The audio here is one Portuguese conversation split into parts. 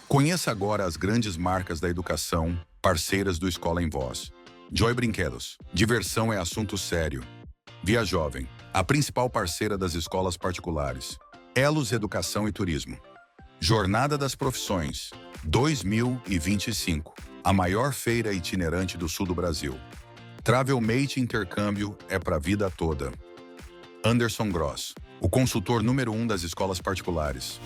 Conheça agora as grandes marcas da educação, parceiras do Escola em Voz. Joy Brinquedos. Diversão é assunto sério. Via Jovem. A principal parceira das escolas particulares. Elos Educação e Turismo. Jornada das Profissões. 2025. A maior feira itinerante do sul do Brasil. Travelmate Intercâmbio é para a vida toda. Anderson Gross. O consultor número 1 das escolas particulares.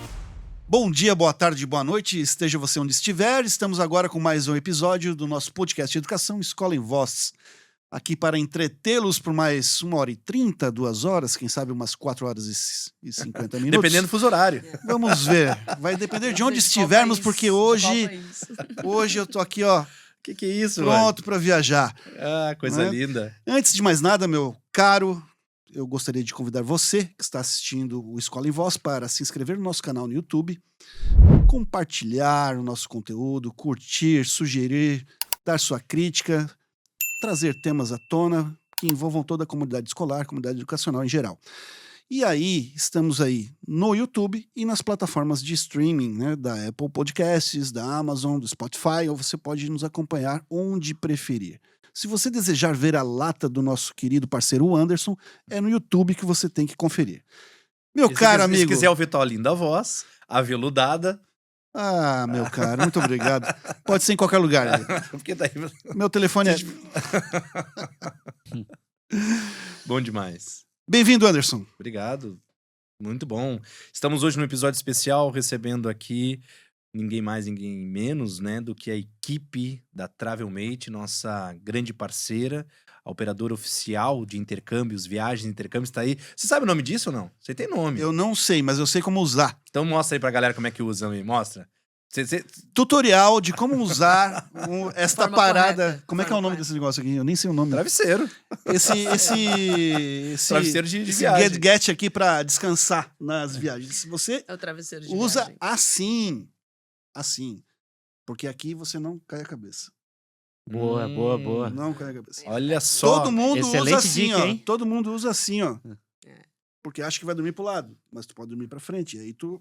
Bom dia, boa tarde, boa noite, esteja você onde estiver. Estamos agora com mais um episódio do nosso podcast de educação Escola em Voz. Aqui para entretê-los por mais 1h30, 2 horas, quem sabe umas 4h50 minutos. Dependendo do fuso horário. Vamos ver, vai depender de onde estivermos, porque hoje eu tô aqui, ó, Que é isso, pronto para viajar. Ah, coisa Né? linda. Antes de mais nada, meu caro, eu gostaria de convidar você que está assistindo o Escola em Voz para se inscrever no nosso canal no YouTube, compartilhar o nosso conteúdo, curtir, sugerir, dar sua crítica, trazer temas à tona que envolvam toda a comunidade escolar, comunidade educacional em geral. E aí, estamos aí no YouTube e nas plataformas de streaming, né, da Apple Podcasts, da Amazon, do Spotify, ou você pode nos acompanhar onde preferir. Se você desejar ver a lata do nosso querido parceiro Anderson, é no YouTube que você tem que conferir. Meu caro amigo... Se quiser ouvir tua linda voz, aveludada... Ah, meu caro, muito obrigado. Pode ser em qualquer lugar. Porque daí... Meu telefone é... Bom demais. Bem-vindo, Anderson. Obrigado. Muito bom. Estamos hoje num episódio especial, recebendo aqui ninguém mais, ninguém menos, né, do que a equipe da Travelmate, nossa grande parceira, a operadora oficial de intercâmbios, viagens, intercâmbios, tá aí. Você sabe o nome disso ou não? Você tem nome. Eu não sei, mas eu sei como usar. Então mostra aí pra galera como é que usa, me mostra. Tutorial de como usar esta Forma parada. correta. Como é que é o nome desse negócio aqui? Eu nem sei o nome. Travesseiro. Esse Travesseiro de esse viagem. gadget aqui pra descansar nas viagens. Se você É o travesseiro de usa viagem. assim, porque aqui você não cai a cabeça. Boa, boa, boa. Não cai a cabeça. Olha só. Todo mundo Excelente usa assim, dica, ó. hein? Todo mundo usa assim, ó. É. Porque acha que vai dormir pro lado, mas tu pode dormir pra frente, e aí tu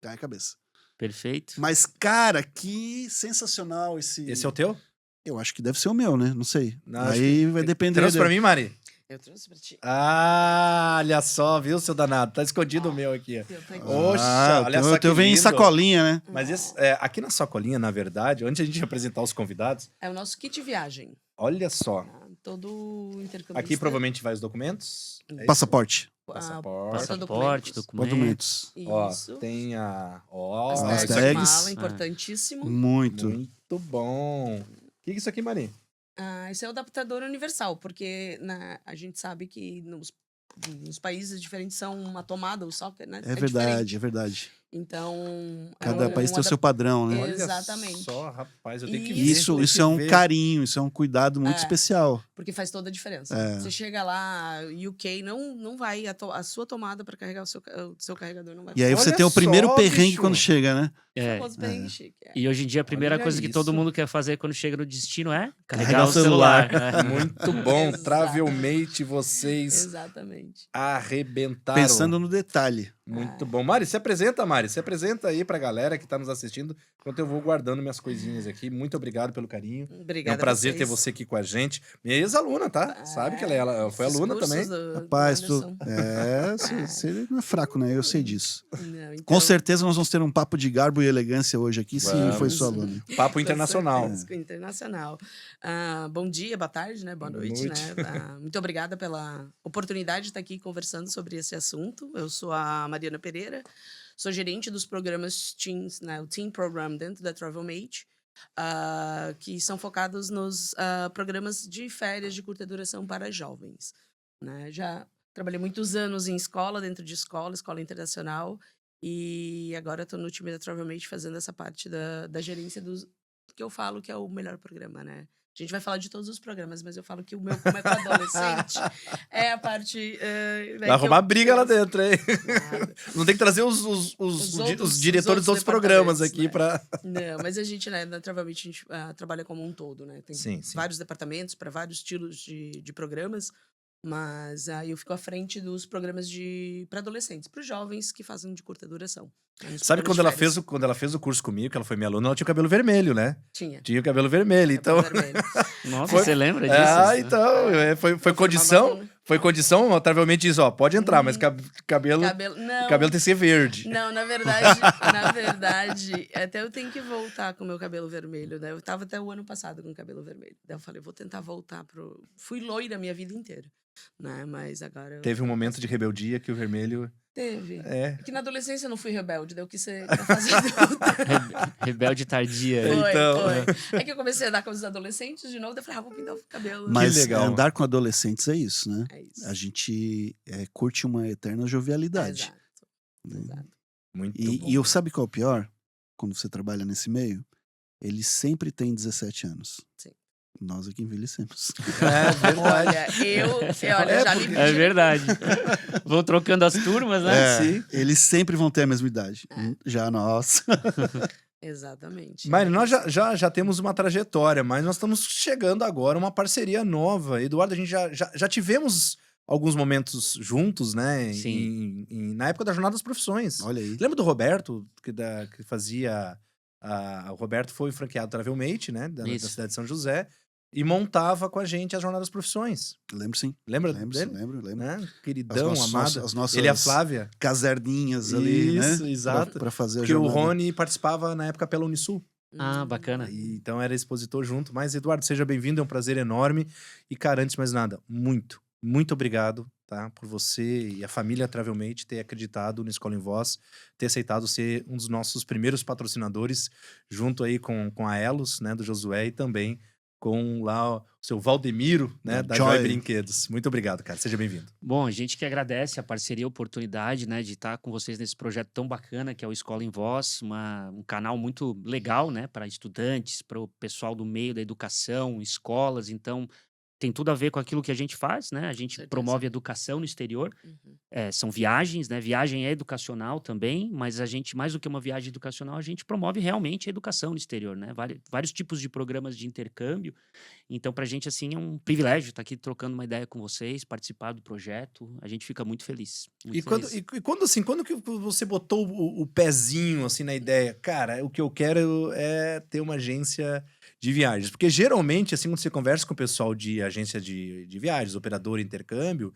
cai a cabeça. Perfeito. Mas, cara, que sensacional esse... Esse é o teu? Eu acho que deve ser o meu, né? Não sei. Não, acho aí vai depender... Trouxe pra mim, Mari? Eu trouxe pra ti. Ah, olha só, viu, seu danado? Tá escondido o meu aqui, ó. Eu tô aqui. Oxa, olha só o teu que vem em lindo. sacolinha, né? Mas aqui na sacolinha, na verdade, antes de a gente apresentar os convidados, É o nosso kit viagem. olha só. Tá? Todo intercâmbio. Aqui provavelmente vai os documentos. É isso? Passaporte. Passaporte. Passaporte, documento. Documentos. Ó, Isso. tem a... Ó, As isso aqui. tags. Mala, importantíssimo. Muito. Muito bom. O que é isso aqui, Mari? Esse é o adaptador universal, porque a gente sabe que nos países diferentes são uma tomada, o software, né? É verdade, é verdade. Então... Cada país tem o seu padrão, né? Olha Exatamente. só, rapaz, eu tenho que ver. Isso tenho que é um ver. carinho, isso é um cuidado muito especial. Porque faz toda a diferença. É. Você chega lá, UK, não vai, a sua tomada para carregar o seu carregador não vai. E aí você Olha tem o primeiro só, perrengue bicho. quando chega, né? É. Famoso perrengue chique, é. E hoje em dia a primeira Olha coisa que todo isso. mundo quer fazer quando chega no destino é Carregar carregar o o celular. né? Muito bom. Exato. Travelmate, vocês Exatamente. arrebentaram. Pensando no detalhe. Muito bom. Mari, se apresenta, Mari. Se apresenta aí pra galera que tá nos assistindo, enquanto eu vou guardando minhas coisinhas aqui. Muito obrigado pelo carinho. Obrigada. É um prazer a ter vocês. você aqui com a gente. Minha ex-aluna, tá? Sabe que ela foi Os aluna cursos também. do Rapaz, tu... Anderson. Você não é fraco, né? Eu sei disso. Não, então, Com certeza nós vamos ter um papo de garbo e elegância hoje aqui, se Vamos. foi sua aluna. Papo com internacional. certeza, internacional. Bom dia, boa tarde, né? Boa noite, noite. né? Muito obrigada pela oportunidade de estar aqui conversando sobre esse assunto. Eu sou a Mariana Pereira, sou gerente dos programas Teams, né? O Team Program dentro da Travelmate, que são focados nos programas de férias de curta duração para jovens. Né? Já trabalhei muitos anos em escola, dentro de escola internacional, e agora estou no time da Travelmate fazendo essa parte da gerência dos que eu falo que é o melhor programa, né? A gente vai falar de todos os programas, mas eu falo que o meu, como é com adolescente, é a parte... Vai arrumar briga lá dentro, hein? Nada. Não tem que trazer os diretores dos outros programas aqui né? pra... Não, mas a gente, né, na Travelmate, a gente trabalha como um todo, né? Tem Sim. vários departamentos para vários estilos de programas. Mas aí eu fico à frente dos programas para adolescentes, para os jovens que fazem de curta duração. Nos Sabe programas de férias. quando ela fez o curso comigo, que ela foi minha aluna, ela tinha o cabelo vermelho, né? Tinha. Tinha o cabelo vermelho, então... Cabelo vermelho. Nossa, Foi- você lembra disso? Ah, então, foi condição, Uma foi condição, notavelmente isso, ó, pode entrar, mas cabelo Não. tem que ser verde. Não, na verdade, até eu tenho que voltar com o meu cabelo vermelho, né? Eu tava até o ano passado com o cabelo vermelho. Daí eu falei, vou tentar voltar pro... Fui loira a minha vida inteira, né? Mas agora... eu- Teve um momento de rebeldia que o vermelho... Teve. É, Que na adolescência eu não fui rebelde, daí eu quis ser capaz de adulta. Rebelde tardia. Foi, Então. foi. É que eu comecei a andar com os adolescentes de novo, daí eu falei, vou pintar o cabelo. Mas legal. andar com adolescentes é isso, né? É isso. A gente curte uma eterna jovialidade. Exato, né? exato. muito E, bom. e eu sabe qual é o pior? Quando você trabalha nesse meio, eles sempre têm 17 anos. Sim. Nós aqui envelhecemos. É verdade. Olha, já me porque- É verdade. Vão trocando as turmas, né? Sim. Eles sempre vão ter a mesma idade. É. Já nós. Exatamente. Mas nós já temos uma trajetória, mas nós estamos chegando agora a uma parceria nova. Eduardo, a gente já tivemos alguns momentos juntos, né? Sim. Na época da Jornada das Profissões. Olha aí. Lembra do Roberto, que fazia... o Roberto foi franqueado Travelmate, né? Da Isso. cidade de São José. E montava com a gente a Jornada das Profissões. Lembro sim. Lembra Lembro, dele? lembro. Né? Queridão, As nossas- amado. as nossas Ele e a Flávia. Caserninhas ali, Isso, né? exato. Pra fazer a Porque o jornada. Rony participava na época pela Unisul. Ah, bacana. E, então era expositor junto. Mas, Eduardo, seja bem-vindo, é um prazer enorme. E, cara, antes de mais nada, muito obrigado, tá? Por você e a família Travelmate ter acreditado no Escola em Voz, ter aceitado ser um dos nossos primeiros patrocinadores, junto aí com a Elos, né, do Josué, e também com lá o seu Valdemiro, né, da Joy Joy. Brinquedos. Muito obrigado, cara. Seja bem-vindo. Bom, a gente que agradece a parceria, a oportunidade, né, de estar com vocês nesse projeto tão bacana que é o Escola em Voz, um canal muito legal, né, para estudantes, para o pessoal do meio da educação, escolas. Então, tem tudo a ver com aquilo que a gente faz, né? A gente Certeza. promove educação no exterior. Uhum. São viagens, né? Viagem é educacional também, mas a gente, mais do que uma viagem educacional, a gente promove realmente a educação no exterior, né? Vários tipos de programas de intercâmbio. Então, pra gente, assim, é um privilégio estar aqui trocando uma ideia com vocês, participar do projeto. A gente fica muito feliz. Muito E quando, feliz. quando que você botou o pezinho assim na ideia? Cara, o que eu quero é ter uma agência de viagens. Porque geralmente, assim, quando você conversa com o pessoal de agência de viagens, operador, intercâmbio,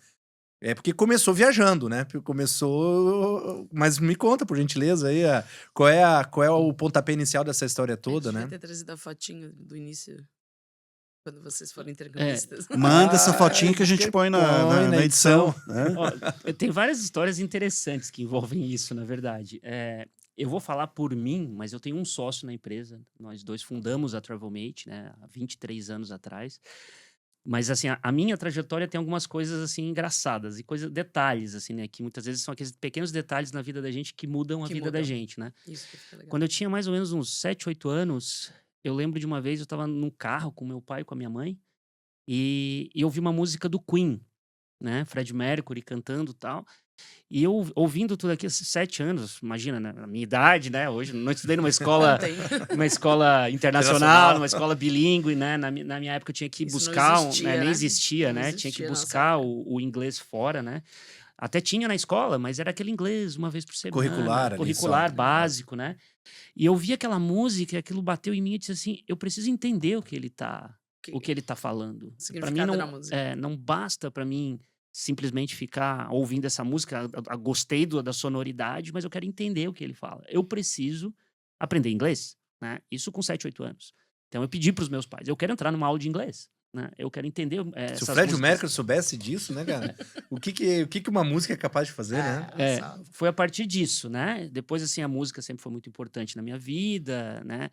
é porque começou viajando, né? Porque começou... Mas me conta, por gentileza, aí, qual é o pontapé inicial dessa história toda, Eu devia né? ter trazido a fotinho do início, quando vocês forem intercambistas. Manda essa Ah, fotinha que a gente põe na põe na edição. né? Ó, tem várias histórias interessantes que envolvem isso, na verdade. Eu vou falar por mim, mas eu tenho um sócio na empresa. Nós dois fundamos a Travelmate, né, há 23 anos atrás. Mas, assim, a minha trajetória tem algumas coisas, assim, engraçadas e detalhes, assim, né, que muitas vezes são aqueles pequenos detalhes na vida da gente que mudam a Que vida da mudam. gente, né? Isso que fica legal. Quando eu tinha mais ou menos uns 7, 8 anos, eu lembro de uma vez, eu estava num carro com meu pai e com a minha mãe, e eu ouvi uma música do Queen, né? Fred Mercury cantando e tal. E eu ouvindo tudo aquilo, 7 anos, imagina, né? A minha idade, né? Hoje, não estudei numa escola, Não tem. uma escola internacional, numa escola bilíngue, né? Na minha época eu tinha que Isso não buscar, existia, nem né? existia, Não né? existia Tinha que na nossa buscar época. o inglês fora, né? Até tinha na escola, mas era aquele inglês uma vez por semana. Curricular ali Curricular, só. básico, né? E eu vi aquela música, e aquilo bateu em mim e disse assim, eu preciso entender o que ele tá falando. Para mim Significado da música. não basta para mim simplesmente ficar ouvindo essa música, gostei da sonoridade, mas eu quero entender o que ele fala. Eu preciso aprender inglês, né? Isso com 7, 8 anos. Então eu pedi para os meus pais, eu quero entrar numa aula de inglês, né? Eu quero entender Se o essas Fred músicas. Mercury soubesse disso, né, cara? o que uma música é capaz de fazer, né? Foi a partir disso, né? Depois, assim, a música sempre foi muito importante na minha vida, né?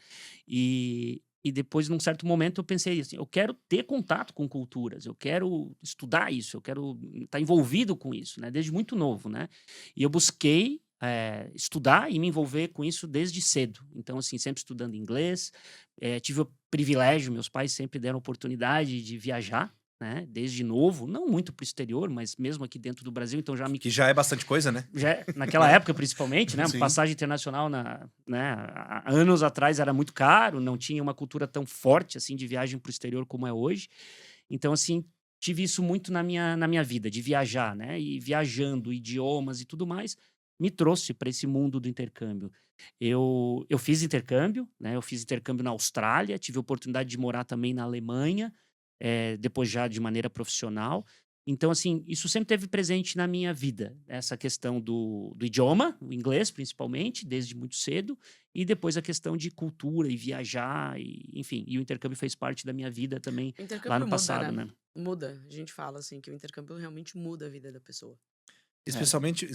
E depois, num certo momento, eu pensei assim, eu quero ter contato com culturas, eu quero estudar isso, eu quero estar envolvido com isso, né? Desde muito novo, né? E eu busquei estudar e me envolver com isso desde cedo. Então, assim, sempre estudando inglês. Tive o privilégio, meus pais sempre deram oportunidade de viajar, né? Desde novo, não muito para o exterior, mas mesmo aqui dentro do Brasil, então já me Que já é bastante coisa, né? naquela época, principalmente, né? Sim. Passagem internacional, né? Há anos atrás era muito caro, não tinha uma cultura tão forte, assim, de viagem para o exterior como é hoje. Então, assim, tive isso muito na minha vida, de viajar, né? E viajando, idiomas e tudo mais, me trouxe para esse mundo do intercâmbio. Eu fiz intercâmbio, né? Eu fiz intercâmbio na Austrália, tive a oportunidade de morar também na Alemanha, depois já de maneira profissional. Então, assim, isso sempre teve presente na minha vida, essa questão do idioma, o inglês principalmente, desde muito cedo, e depois a questão de cultura e viajar, enfim, e o intercâmbio fez parte da minha vida também O intercâmbio lá no muda, passado, né? Muda. A gente fala assim que o intercâmbio realmente muda a vida da pessoa. Especialmente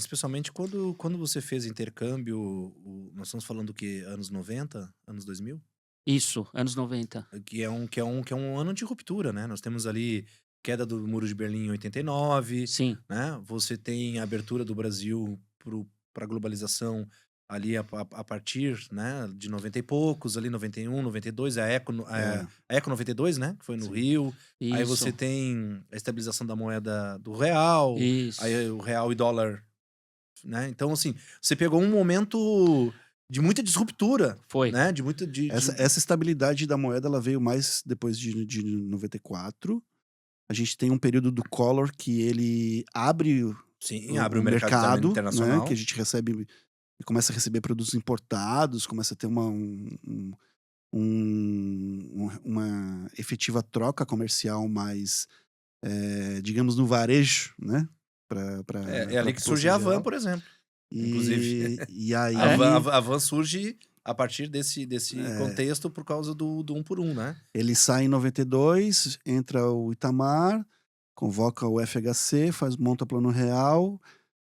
quando você fez intercâmbio, nós estamos falando do que? Anos 90? Anos 2000? Isso, anos 90. Que é um ano de ruptura, né? Nós temos ali queda do Muro de Berlim em 89, Sim, né? Você tem a abertura do Brasil para a globalização ali a partir, né, de 90 e poucos, ali 91, 92, a Eco 92, né? Que foi no Sim. Rio. Aí isso, você tem a estabilização da moeda do real, isso. aí o real e dólar, né? Então, assim, você pegou um momento de muita disruptura, Foi. né? De muita... Essa estabilidade da moeda ela veio mais depois de 94. A gente tem um período do Collor que ele abre Sim, abre o mercado internacional. né, que a gente recebe e começa a receber produtos importados, começa a ter uma efetiva troca comercial mais, digamos, no varejo, né? É ali que surge a Van, por exemplo. Inclusive. E aí... A Van surge a partir desse contexto por causa do 1 por 1, né? Ele sai em 92, entra o Itamar, convoca o FHC, monta o Plano Real,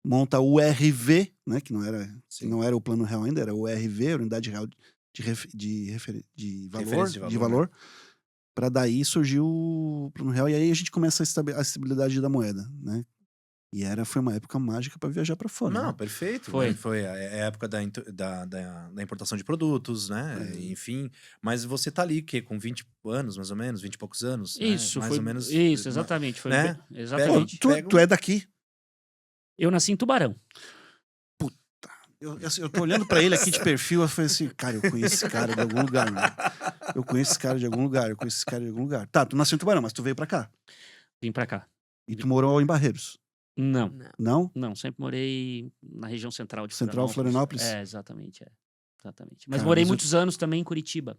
monta o URV, né, que não era o Plano Real ainda, era o URV, a Unidade Real de Valor, né? para daí surgiu o Plano Real, e aí a gente começa a estabilidade da moeda, né? E foi uma época mágica para viajar para fora. Não, né? perfeito. Foi. Foi a época da importação de produtos, né? Enfim. Mas você tá ali, com 20 anos, mais ou menos, 20 e poucos anos. Isso, né? Mais foi. ou menos. Isso, exatamente. Foi né? exatamente. Tu é daqui. Eu nasci em Tubarão. Eu tô olhando pra ele aqui de perfil, eu falei assim, cara, eu conheço esse cara de algum lugar, né? Eu conheço esse cara de algum lugar, Tá, tu nasceu em Tubarão, mas tu veio pra cá. Vim pra cá. E tu morou em Barreiros. Não, Não? não, sempre morei na região central de Central Florianópolis? Exatamente. Mas Cara, morei mas muitos anos também em Curitiba.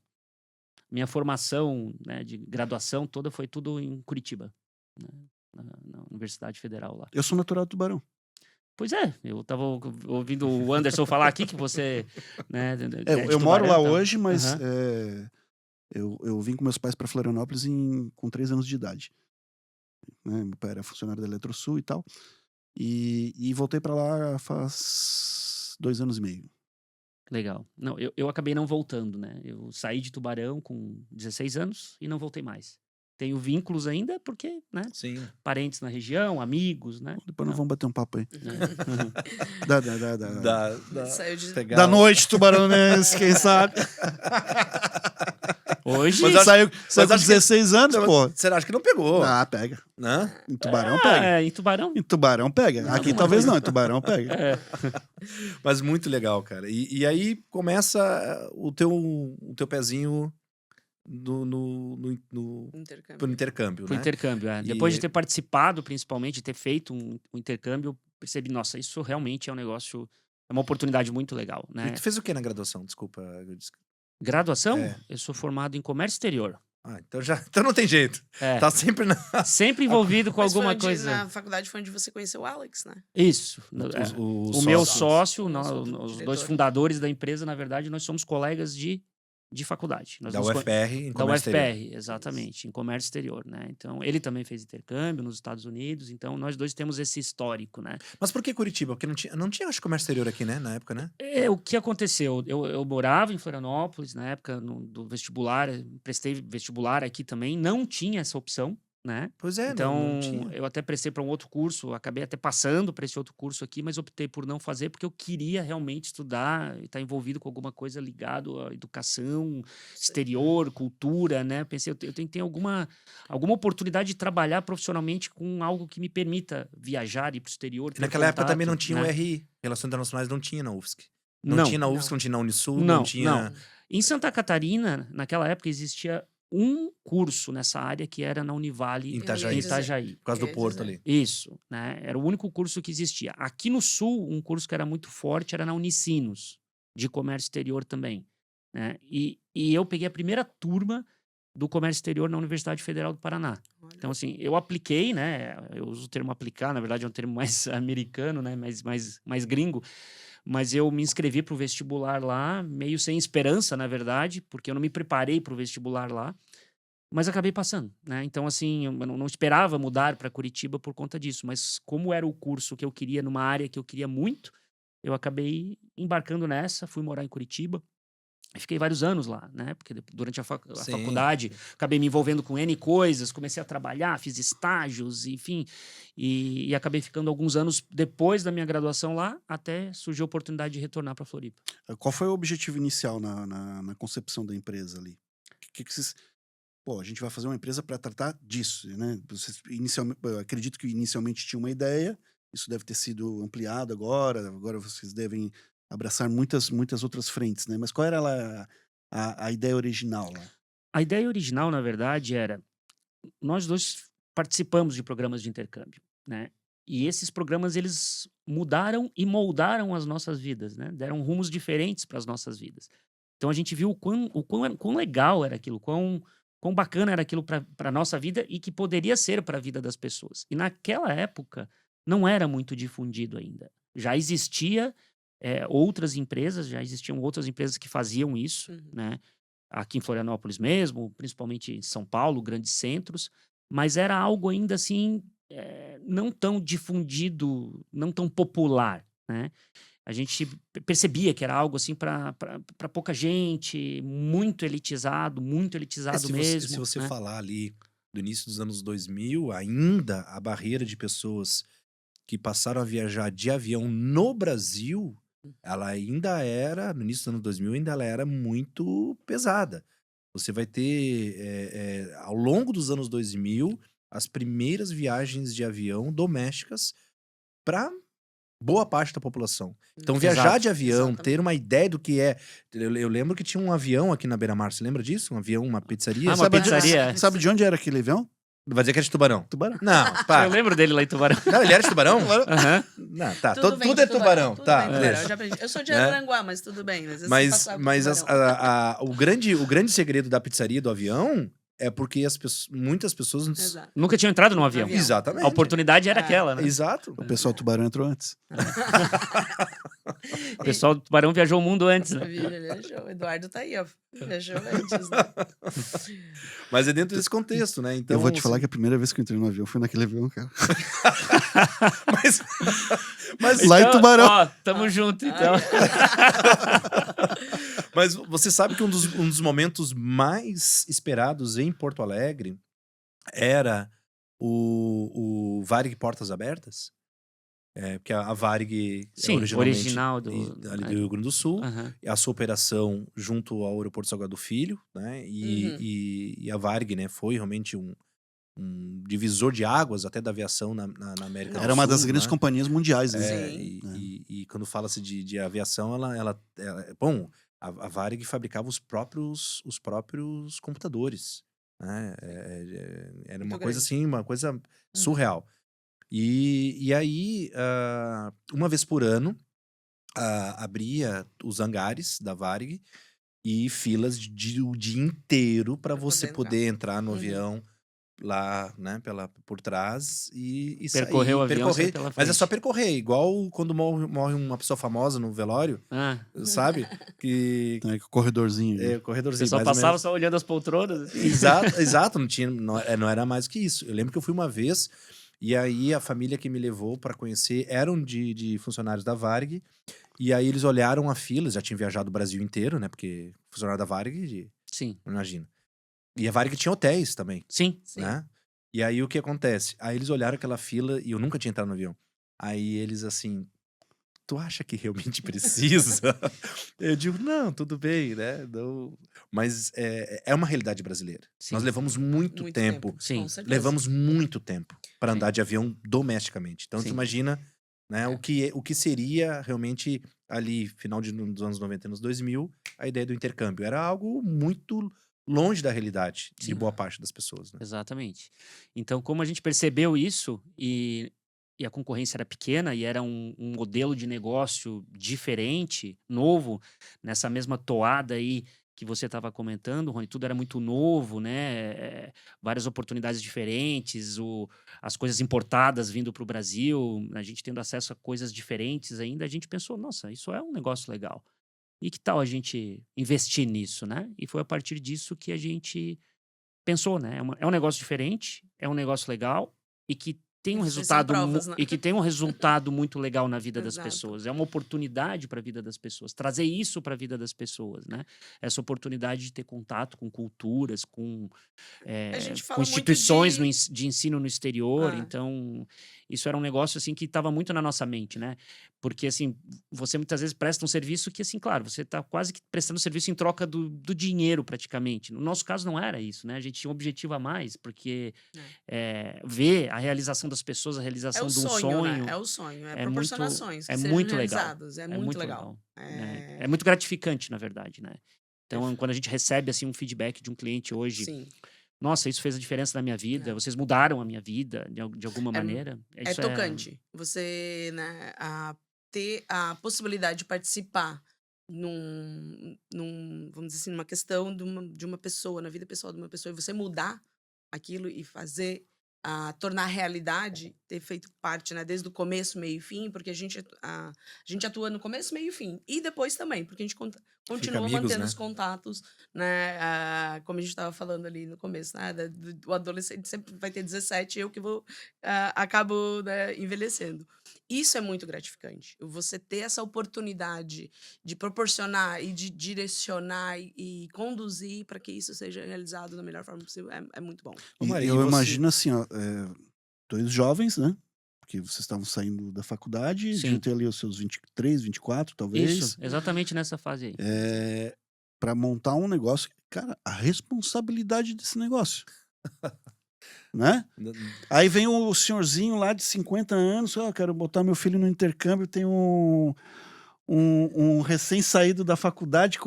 Minha formação, né, de graduação toda foi tudo em Curitiba, né, na Universidade Federal lá. Eu sou natural do Tubarão. Pois é, eu tava ouvindo o Anderson falar aqui que você, né, Eu moro lá Tubarão, hoje, mas Aham. eu vim com meus pais pra Florianópolis com 3 anos de idade. Né? Meu pai era funcionário da Eletrosul e tal. E voltei pra lá faz 2 anos e meio. Legal. Não, eu acabei não voltando, né? Eu saí de Tubarão com 16 anos e não voltei mais. Tenho vínculos ainda, porque, né? Sim. Parentes na região, amigos, né? Depois nós vamos bater um papo aí. Saiu de... Da noite tubaronense, quem sabe? Hoje, Saiu com acho que- 16 anos, pô. Você acha que não pegou? Ah, pega. Né? Em Tubarão pega. em Tubarão. Em Tubarão pega. Aqui não, talvez não, em Tubarão pega. É. Mas muito legal, cara. E aí começa o teu pezinho pro intercâmbio. intercâmbio, Pro né? intercâmbio, é. E- Depois de ter participado, principalmente, de ter feito um intercâmbio, eu percebi, nossa, isso realmente é um negócio, é uma oportunidade muito legal, E né? tu fez o que na graduação? Desculpa. Graduação, É. eu sou formado em comércio exterior. Ah, então não tem jeito. É. Tá sempre na... Sempre envolvido com Mas foi alguma onde, coisa. Na faculdade foi onde você conheceu o Alex, né? Isso. O meu sócio, Nosso os diretor. dois fundadores da empresa, na verdade, nós somos colegas de faculdade. Nós Da nos UFPR em Da comércio exterior. UFPR, exatamente, em comércio exterior, né? Então, ele também fez intercâmbio nos Estados Unidos, então nós dois temos esse histórico, né? Mas por que Curitiba? Porque não tinha acho, comércio exterior aqui, né? Na época, né? O que aconteceu? Eu morava em Florianópolis, na época do vestibular, prestei vestibular aqui também, não tinha essa opção, né? Pois é, Então, não tinha. eu até prestei para um outro curso, acabei até passando para esse outro curso aqui, mas optei por não fazer porque eu queria realmente estudar e estar envolvido com alguma coisa ligado à educação, exterior, cultura, né? Pensei, eu tenho que ter alguma oportunidade de trabalhar profissionalmente com algo que me permita viajar e ir para o exterior. E ter naquela época também não contato, tinha né? o RI. Relações Internacionais não tinha na UFSC. Não Não. tinha na UFSC, Não. não tinha na Unisul, Não, não tinha... Em Santa Catarina, naquela época, existia um curso nessa área que era na Univale Em Eu Itajaí. em ia dizer. Itajaí. Por causa do Quer Porto dizer. ali. Isso, né? Era o único curso que existia. Aqui no Sul, um curso que era muito forte era na Unicinos, de comércio exterior também, né? E eu peguei a primeira turma do comércio exterior na Universidade Federal do Paraná. Olha. Então, assim, eu apliquei, né? Eu uso o termo aplicar, na verdade é um termo mais americano, né? Mais gringo. Mas eu me inscrevi para o vestibular lá, meio sem esperança, na verdade, porque eu não me preparei para o vestibular lá. Mas acabei passando, né? Então, assim, eu não esperava mudar para Curitiba por conta disso. Mas como era o curso que eu queria, numa área que eu queria muito, eu acabei embarcando nessa, fui morar em Curitiba. E fiquei vários anos lá, né? Porque durante a Sim. faculdade, acabei me envolvendo com N coisas, comecei a trabalhar, fiz estágios, enfim. E acabei ficando alguns anos depois da minha graduação lá, até surgiu a oportunidade de retornar para Floripa. Qual foi o objetivo inicial na concepção da empresa ali? Que vocês... Pô, a gente vai fazer uma empresa para tratar disso, né? Vocês inicialmente, eu acredito que inicialmente tinha uma ideia, isso deve ter sido ampliado agora vocês devem abraçar muitas outras frentes, né? Mas qual era lá a ideia original lá? A ideia original, na verdade, era... Nós dois participamos de programas de intercâmbio, né? E esses programas, eles mudaram e moldaram as nossas vidas, né? Deram rumos diferentes para as nossas vidas. Então, a gente viu quão legal era aquilo, quão bacana era aquilo para a nossa vida e que poderia ser para a vida das pessoas. E naquela época, não era muito difundido ainda. Já existiam outras empresas que faziam isso, Uhum. né? Aqui em Florianópolis mesmo, principalmente em São Paulo, grandes centros, mas era algo ainda assim, não tão difundido, não tão popular, né? A gente percebia que era algo assim para pouca gente, muito elitizado mesmo. Se você né? falar ali do início dos anos 2000, ainda a barreira de pessoas que passaram a viajar de avião no Brasil, ela ainda era, no início dos anos 2000, ainda ela era muito pesada. Você vai ter, ao longo dos anos 2000, as primeiras viagens de avião domésticas para boa parte da população. Então, viajar Exato, de avião, exatamente. ter uma ideia do que é... Eu lembro que tinha um avião aqui na Beira-Mar, você lembra disso? Um avião, uma pizzaria? Ah, uma pizzaria. Sabe de onde era aquele avião? Vai dizer que é de Tubarão. Tubarão. Não, Eu pá. lembro dele lá em Tubarão. Não, ele era de Tubarão? Aham. Não, tá. Tudo bem Tudo de é Tubarão. tudo Tá, bem de Tubarão, beleza. eu já aprendi. Eu sou de Né? Aranguá, mas tudo bem. Mas, Mas o grande segredo da pizzaria do avião é porque muitas pessoas... Exato. Nunca tinham entrado num avião. Avião. Exatamente. A oportunidade era Ah. aquela, né? Exato. O pessoal do Tubarão entrou antes. O pessoal do Tubarão viajou o mundo antes, né? Viajou. O Eduardo tá aí, ó. Viajou antes, né? Mas é dentro desse contexto, né? Então, Eu vou te falar que a primeira vez que eu entrei no avião foi naquele avião, cara. mas, Lá em Tubarão. Ó, tamo junto, então. mas você sabe que um dos momentos mais esperados em Porto Alegre era o Varig Portas Abertas? Porque a Varig Sim, originalmente original ali do Rio Grande do Sul. Aham. A sua operação junto ao aeroporto Salgado Filho, né? E a Varig, né, foi realmente um divisor de águas até da aviação na América do Sul. Era uma das grandes né? companhias mundiais. Né? Sim. E quando fala-se de aviação, bom, a Varig fabricava os próprios computadores, né? Era Muito uma coisa grande. assim, uma coisa surreal. E aí, uma vez por ano, abria os hangares da Varig e filas o dia inteiro para Pra você poder poder entrar no Uhum. avião lá, né, por trás e Percorrer sair, o avião, sair percorrer. pela Mas é frente. só percorrer, igual quando morre uma pessoa famosa no velório, Ah, sabe? Que Né, que o corredorzinho. é né? o corredorzinho. pessoal mais ou passava menos. só olhando as poltronas. assim. Exato, não era mais que isso. Eu lembro que eu fui uma vez e aí a família que me levou para conhecer eram de funcionários da Varig e aí eles olharam a fila, já tinham viajado o Brasil inteiro, né? Porque funcionário da Varig, Sim, imagina. E a Varig tinha hotéis também, sim. Sim. né? E aí o que acontece? Aí eles olharam aquela fila e eu nunca tinha entrado no avião. Aí eles assim, tu acha que realmente precisa? Eu digo, não, tudo bem, né? Não... Mas é uma realidade brasileira. Sim. Nós levamos muito tempo. Sim. Com certeza. Levamos muito tempo para Sim. andar de avião domesticamente. Então, Sim. tu imagina, né, o que seria realmente ali, final dos anos 90 e anos 2000, a ideia do intercâmbio. Era algo muito longe da realidade de Sim. boa parte das pessoas, né? Exatamente. Então, como a gente percebeu isso e a concorrência era pequena e era um modelo de negócio diferente, novo, nessa mesma toada aí que você estava comentando, Rony, tudo era muito novo, né? Várias oportunidades diferentes, as coisas importadas vindo para o Brasil, a gente tendo acesso a coisas diferentes ainda, a gente pensou, nossa, isso é um negócio legal. E que tal a gente investir nisso, né? E foi a partir disso que a gente pensou, né? É um negócio diferente, é um negócio legal e que tem um Existem resultado provas, né? e que tem um resultado muito legal na vida das Exato. pessoas. É uma oportunidade para a vida das pessoas. Trazer isso para a vida das pessoas, né? Essa oportunidade de ter contato com culturas, com, A gente com fala muito instituições de... de ensino no exterior. Ah. Então, isso era um negócio assim que estava muito na nossa mente, né? Porque assim, você muitas vezes presta um serviço que assim, claro, você está quase que prestando serviço em troca do dinheiro praticamente. No nosso caso não era isso, né? A gente tinha um objetivo a mais, porque ver a realização das pessoas, a É realização o de um sonho, sonho né? É o sonho. É é proporcionar muito, sonhos que é sejam muito legal. realizados. É muito legal. Né? É muito gratificante, na verdade, né? Então, quando a gente recebe assim um feedback de um cliente hoje, Sim. nossa, isso fez a diferença na minha vida, vocês mudaram a minha vida de alguma maneira. É Isso tocante. Você, né, ter a possibilidade de participar vamos dizer assim, numa questão de uma pessoa, na vida pessoal de uma pessoa, e você mudar aquilo e fazer, tornar realidade, ter feito parte, né, desde o começo, meio e fim, porque a gente atua no começo, meio e fim, e depois também, porque a gente continua amigos, mantendo né? os contatos, né, como a gente estava falando ali no começo, né, o adolescente sempre vai ter 17, eu que vou, acabo, né, envelhecendo. Isso é muito gratificante, você ter essa oportunidade de proporcionar e de direcionar e conduzir para que isso seja realizado da melhor forma possível, é muito bom. Ô, E Mari, eu e você- imagino assim, ó, 2 jovens, né? Porque vocês estavam saindo da faculdade, Sim. deviam ter ali os seus 23, 24, talvez. Isso, exatamente nessa fase aí. Para montar um negócio, cara, a responsabilidade desse negócio, né? Aí vem o senhorzinho lá de 50 anos, quero botar meu filho no intercâmbio, tem um recém-saído da faculdade,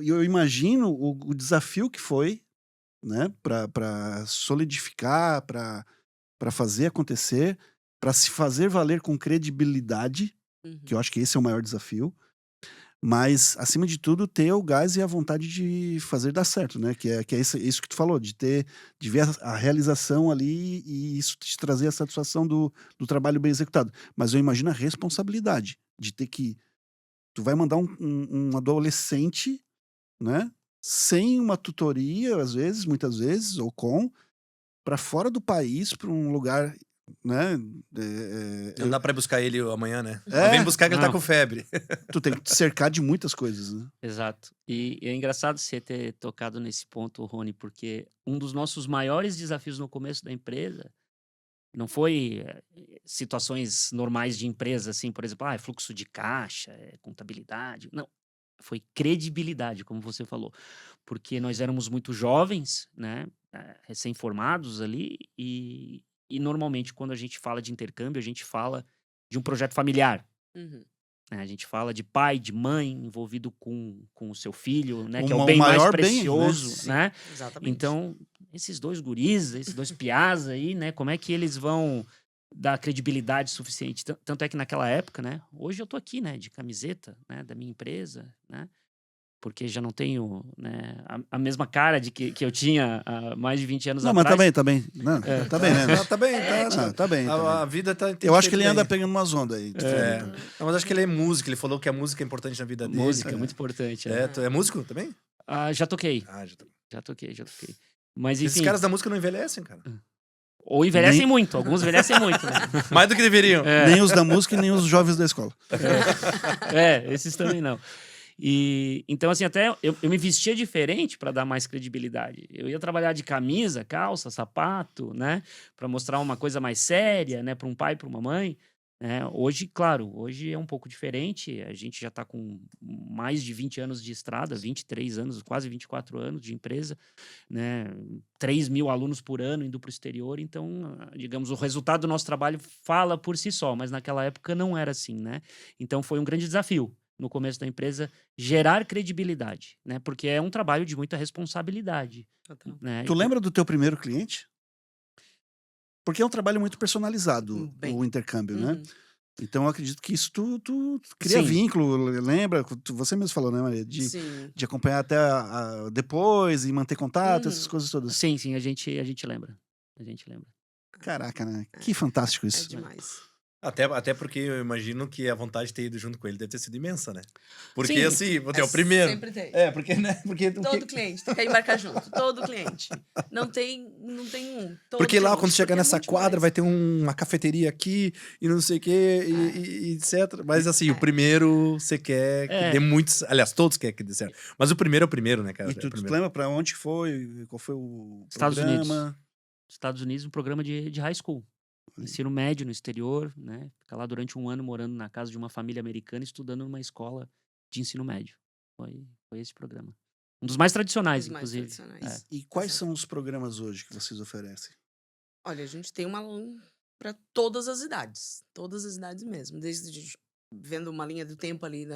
e eu imagino o desafio que foi, né, para solidificar, para fazer acontecer, para se fazer valer com credibilidade, que eu acho que esse é o maior desafio, mas, acima de tudo, ter o gás e a vontade de fazer dar certo, né? Que é isso que tu falou, de ver a realização ali e isso te trazer a satisfação do trabalho bem executado. Mas eu imagino a responsabilidade de ter que... Tu vai mandar um adolescente, né? Sem uma tutoria, muitas vezes, ou para fora do país, para um lugar, né? Não dá pra ir buscar ele amanhã, né? É, Vem buscar que ele tá não. com febre. Tu tem que te cercar de muitas coisas, né? Exato. E é engraçado você ter tocado nesse ponto, Rony, porque um dos nossos maiores desafios no começo da empresa não foi situações normais de empresa, assim, por exemplo, fluxo de caixa, contabilidade. Não. Foi credibilidade, como você falou. Porque nós éramos muito jovens, né? Recém-formados ali, e normalmente, quando a gente fala de intercâmbio, a gente fala de um projeto familiar. Uhum. A gente fala de pai, de mãe envolvido com o seu filho, né? Que é o O bem mais maior bem, né? precioso, né? Exatamente. Então, esses dois guris, esses dois piás aí, né? Como é que eles vão dar credibilidade suficiente? Tanto é que naquela época, né? Hoje eu tô aqui, né? De camiseta, né? Da minha empresa, né? Porque já não tenho, né, a mesma cara que eu tinha há mais de 20 anos Não, mas atrás. tá bem. Não, tá bem, né? Tá bem, Não, tá bem. A vida tá... Eu acho que ele anda pegando umas ondas aí. Não, mas acho que ele é músico. Ele falou que a música é importante na vida dele. Música, muito importante. Tu é músico também? Já toquei. Já tô. Já toquei. Mas enfim, Esses caras da música não envelhecem, cara. ou envelhecem muito, alguns envelhecem muito, né? Mais do que deveriam. Nem os da música e nem os jovens da escola. Esses também não. E então, assim, até eu me vestia diferente para dar mais credibilidade. Eu ia trabalhar de camisa, calça, sapato, né? Para mostrar uma coisa mais séria, né? Para um pai, para uma mãe. Hoje, claro, hoje é um pouco diferente. A gente já está com mais de 20 anos de estrada, 23 anos, quase 24 anos de empresa, né? 3 mil alunos por ano indo para o exterior. Então, digamos, o resultado do nosso trabalho fala por si só, mas naquela época não era assim, né? Então, foi um grande desafio. no começo da empresa, gerar credibilidade, né? Porque é um trabalho de muita responsabilidade, Total. né? Tu lembra do teu primeiro cliente? Porque é um trabalho muito personalizado, Bem. o intercâmbio, né? Uhum. Então eu acredito que isso tu cria Sim. vínculo, lembra? Você mesmo falou, né, Maria? Sim. De acompanhar até depois e manter contato, essas coisas todas. Sim, a gente lembra. A gente lembra. Caraca, né? Que fantástico É isso. demais. Até porque eu imagino que a vontade de ter ido junto com ele deve ter sido imensa, né? Porque Sim. assim, você é o primeiro. Sempre tem. Porque, né? Porque, Todo cliente tem que embarcar junto. Todo cliente. Não tem um. Todo porque lá, cliente, quando chegar porque é nessa muito quadra, demais. vai ter uma cafeteria aqui e não sei o quê, e etc. Mas assim, o primeiro você quer que dê muitos. Aliás, todos querem que dê certo. Mas o primeiro é o primeiro, né, cara? E tu É o primeiro. lembra pra onde foi? Qual foi o Estados programa? Unidos. Estados Unidos, um programa de high school. Ensino médio no exterior, né? Ficar lá durante um ano morando na casa de uma família americana, estudando numa escola de ensino médio. Foi esse programa. Um dos mais tradicionais, Os mais inclusive. tradicionais. E quais são os programas hoje que vocês oferecem? Olha, a gente tem uma para todas as idades. Todas as idades mesmo. Desde vendo uma linha do tempo ali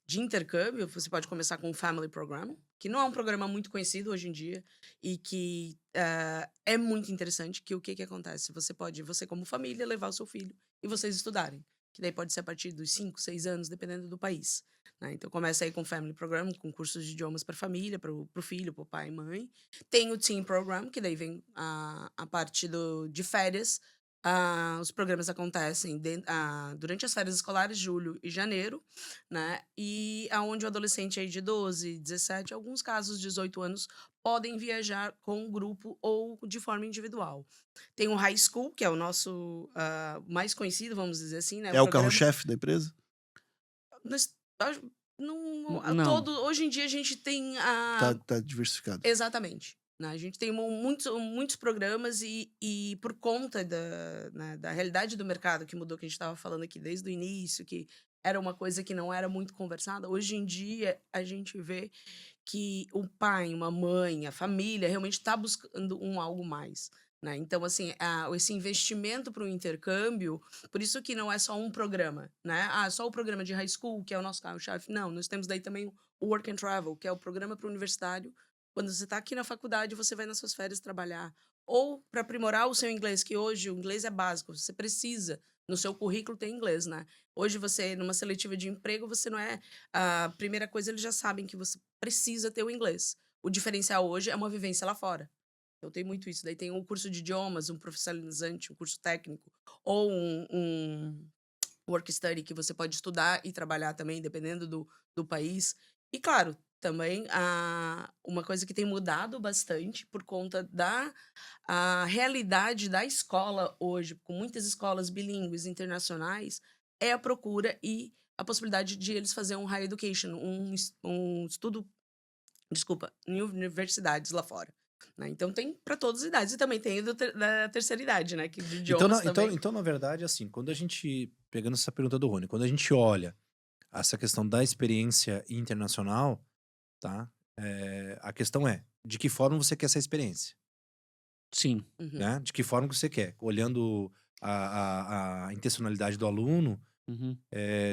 de intercâmbio, você pode começar com o Family Program, que não é um programa muito conhecido hoje em dia e que é muito interessante, que o que acontece? Você como família, levar o seu filho e vocês estudarem, que daí pode ser a partir dos 5, 6 anos, dependendo do país. Né? Então começa aí com o Family Program, com cursos de idiomas para família, para o filho, para o pai e mãe. Tem o Teen Program, que daí vem a parte de férias. Os programas acontecem durante as férias escolares, julho e janeiro, né? E aonde o adolescente aí de 12, 17, alguns casos 18 anos, podem viajar com um grupo ou de forma individual. Tem o High School, que é o nosso mais conhecido, vamos dizer assim, né? É o programa- carro-chefe da empresa? Nós- não, Não. hoje em dia a gente tem Tá diversificado. Exatamente. Né? A gente tem muitos programas e por conta da realidade do mercado que mudou, que a gente estava falando aqui desde o início, que era uma coisa que não era muito conversada, hoje em dia a gente vê que o pai, uma mãe, a família realmente está buscando algo mais. Né? Então, assim, esse investimento para o intercâmbio, por isso que não é só um programa, né? Só o programa de high school, que é o nosso carro-chefe. Não, nós temos daí também o Work and Travel, que é o programa para o universitário. Quando você está aqui na faculdade, você vai nas suas férias trabalhar. Ou para aprimorar o seu inglês, que hoje o inglês é básico, você precisa, no seu currículo, ter inglês, né? Hoje você, numa seletiva de emprego, você não é... A primeira coisa, eles já sabem que você precisa ter o inglês. O diferencial hoje é uma vivência lá fora. Então tem muito isso. Daí tem um curso de idiomas, um profissionalizante, um curso técnico, ou um work study que você pode estudar e trabalhar também, dependendo do país. E claro, também uma coisa que tem mudado bastante por conta da realidade da escola hoje, com muitas escolas bilíngues internacionais, é a procura e a possibilidade de eles fazerem um higher education, um estudo, desculpa, em universidades lá fora. Né? Então tem para todas as idades. E também tem da terceira idade, né? Que de idiomas também. Então, na verdade, assim, quando a gente, pegando essa pergunta do Rony, quando a gente olha essa questão da experiência internacional, tá? A questão é, de que forma você quer essa experiência? Sim. Uhum. Né? De que forma que você quer? Olhando a intencionalidade do aluno, Uhum.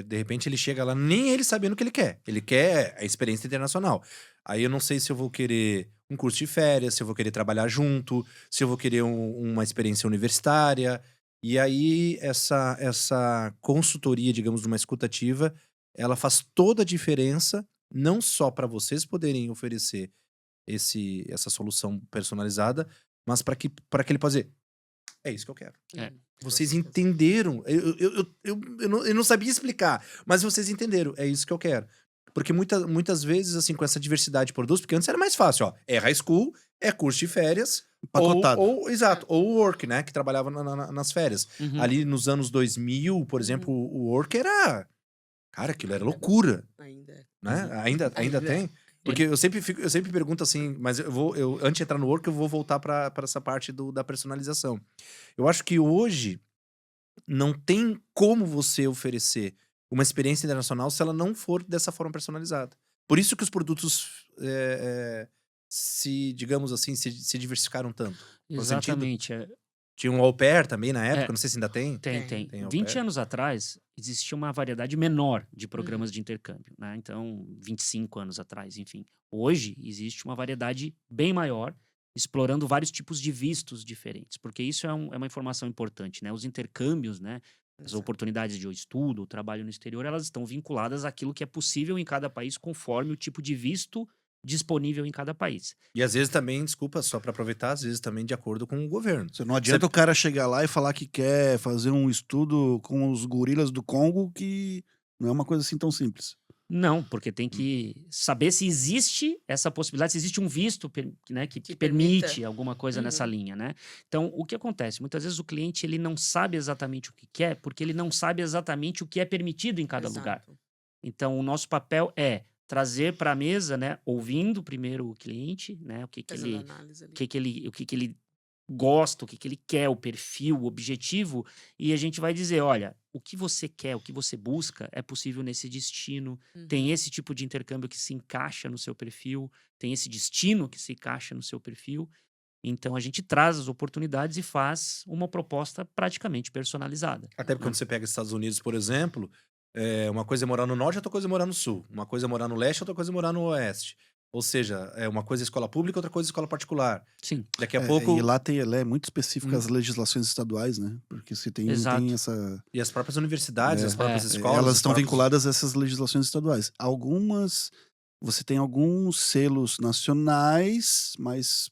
de repente ele chega lá, nem ele sabendo o que ele quer. Ele quer a experiência internacional. Aí eu não sei se eu vou querer um curso de férias, se eu vou querer trabalhar junto, se eu vou querer uma experiência universitária. E aí essa consultoria, digamos, de uma escutativa, ela faz toda a diferença, não só para vocês poderem oferecer essa solução personalizada, mas para que ele possa dizer, é isso que eu quero. É. Vocês Com certeza. entenderam. Eu não sabia explicar, mas vocês entenderam. É isso que eu quero. Porque muitas vezes, assim, com essa diversidade de produtos, porque antes era mais fácil, ó. É high school, é curso de férias. Empacotado. Exato. Ou work, né? Que trabalhava nas férias. Uhum. Ali nos anos 2000, por exemplo, o work era... Cara, aquilo era loucura, Ainda é. né? Uhum. Ainda tem. Porque eu sempre pergunto assim, mas antes de entrar no work, eu vou voltar para essa parte da personalização. Eu acho que hoje não tem como você oferecer uma experiência internacional se ela não for dessa forma personalizada. Por isso que os produtos se, digamos assim, se diversificaram tanto. Faz sentido? Exatamente. Tinha um au pair também na época, É. não sei se ainda tem. Tem. Tem au 20 pair. anos atrás, existia uma variedade menor de programas de intercâmbio, né? Então, 25 anos atrás, enfim. Hoje, existe uma variedade bem maior, explorando vários tipos de vistos diferentes, porque isso é uma informação importante, né? Os intercâmbios, né? As Exato. oportunidades de estudo, o trabalho no exterior, elas estão vinculadas àquilo que é possível em cada país, conforme o tipo de visto disponível em cada país. E às vezes também, desculpa, só pra aproveitar, às vezes também de acordo com o governo. Você não adianta o cara chegar lá e falar que quer fazer um estudo com os gorilas do Congo, que não é uma coisa assim tão simples. Não, porque tem que saber se existe essa possibilidade, se existe um visto, né, que Que permite permita. alguma coisa nessa Uhum. linha, né? Então, o que acontece? Muitas vezes o cliente ele não sabe exatamente o que quer, porque ele não sabe exatamente o que é permitido em cada lugar. Exato. Então, o nosso papel é trazer para a mesa, né, ouvindo primeiro o cliente, né, o que Fazendo ele, análise ali. o que ele gosta, o que ele quer, o perfil, o objetivo, e a gente vai dizer, olha, o que você quer, o que você busca é possível nesse destino, tem esse tipo de intercâmbio que se encaixa no seu perfil, tem esse destino que se encaixa no seu perfil. Então a gente traz as oportunidades e faz uma proposta praticamente personalizada. Até porque quando você pega os Estados Unidos, por exemplo, uma coisa é morar no norte, outra coisa é morar no sul. Uma coisa é morar no leste, outra coisa é morar no oeste. Ou seja, uma coisa é escola pública, outra coisa é escola particular. Sim, Daqui a É, pouco. e lá é muito específico Hum. as legislações estaduais, né? Porque se tem Exato. essa. E as próprias universidades, É, as próprias é, escolas. Elas os estão próprios- vinculadas a essas legislações estaduais. Algumas. Você tem alguns selos nacionais, mas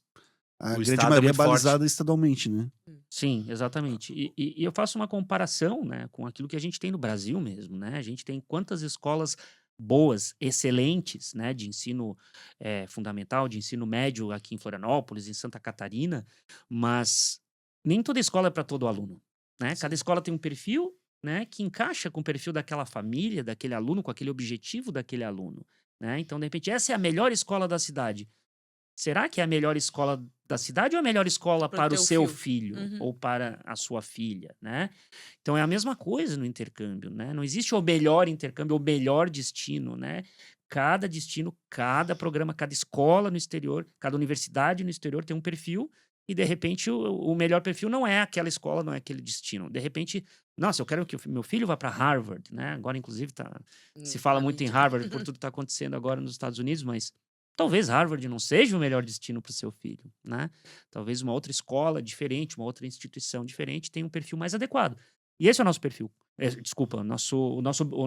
a O grande estado é maioria é muito forte. balizada estadualmente, né? sim, exatamente. E eu faço uma comparação, né, com aquilo que a gente tem no Brasil mesmo, né? A gente tem quantas escolas boas, excelentes, né, de ensino fundamental, de ensino médio aqui em Florianópolis, em Santa Catarina, mas nem toda escola é para todo aluno, né? Cada Sim. escola tem um perfil, né, que encaixa com o perfil daquela família, daquele aluno, com aquele objetivo daquele aluno, né? Então, de repente, essa é a melhor escola da cidade. Será que é a melhor escola da cidade ou a melhor escola Pro para o teu seu filho. filho Uhum. ou para a sua filha, né? Então é a mesma coisa no intercâmbio, né? Não existe o melhor intercâmbio, o melhor destino, né? Cada destino, cada programa, cada escola no exterior, cada universidade no exterior tem um perfil e de repente o melhor perfil não é aquela escola, não é aquele destino. De repente, nossa, eu quero que o meu filho vá para Harvard, né? Agora inclusive se fala Na muito em mídia. Harvard por tudo que está acontecendo agora nos Estados Unidos, mas talvez Harvard não seja o melhor destino para o seu filho, né? Talvez uma outra escola diferente, uma outra instituição diferente tenha um perfil mais adequado. E esse é o nosso perfil. Desculpa, o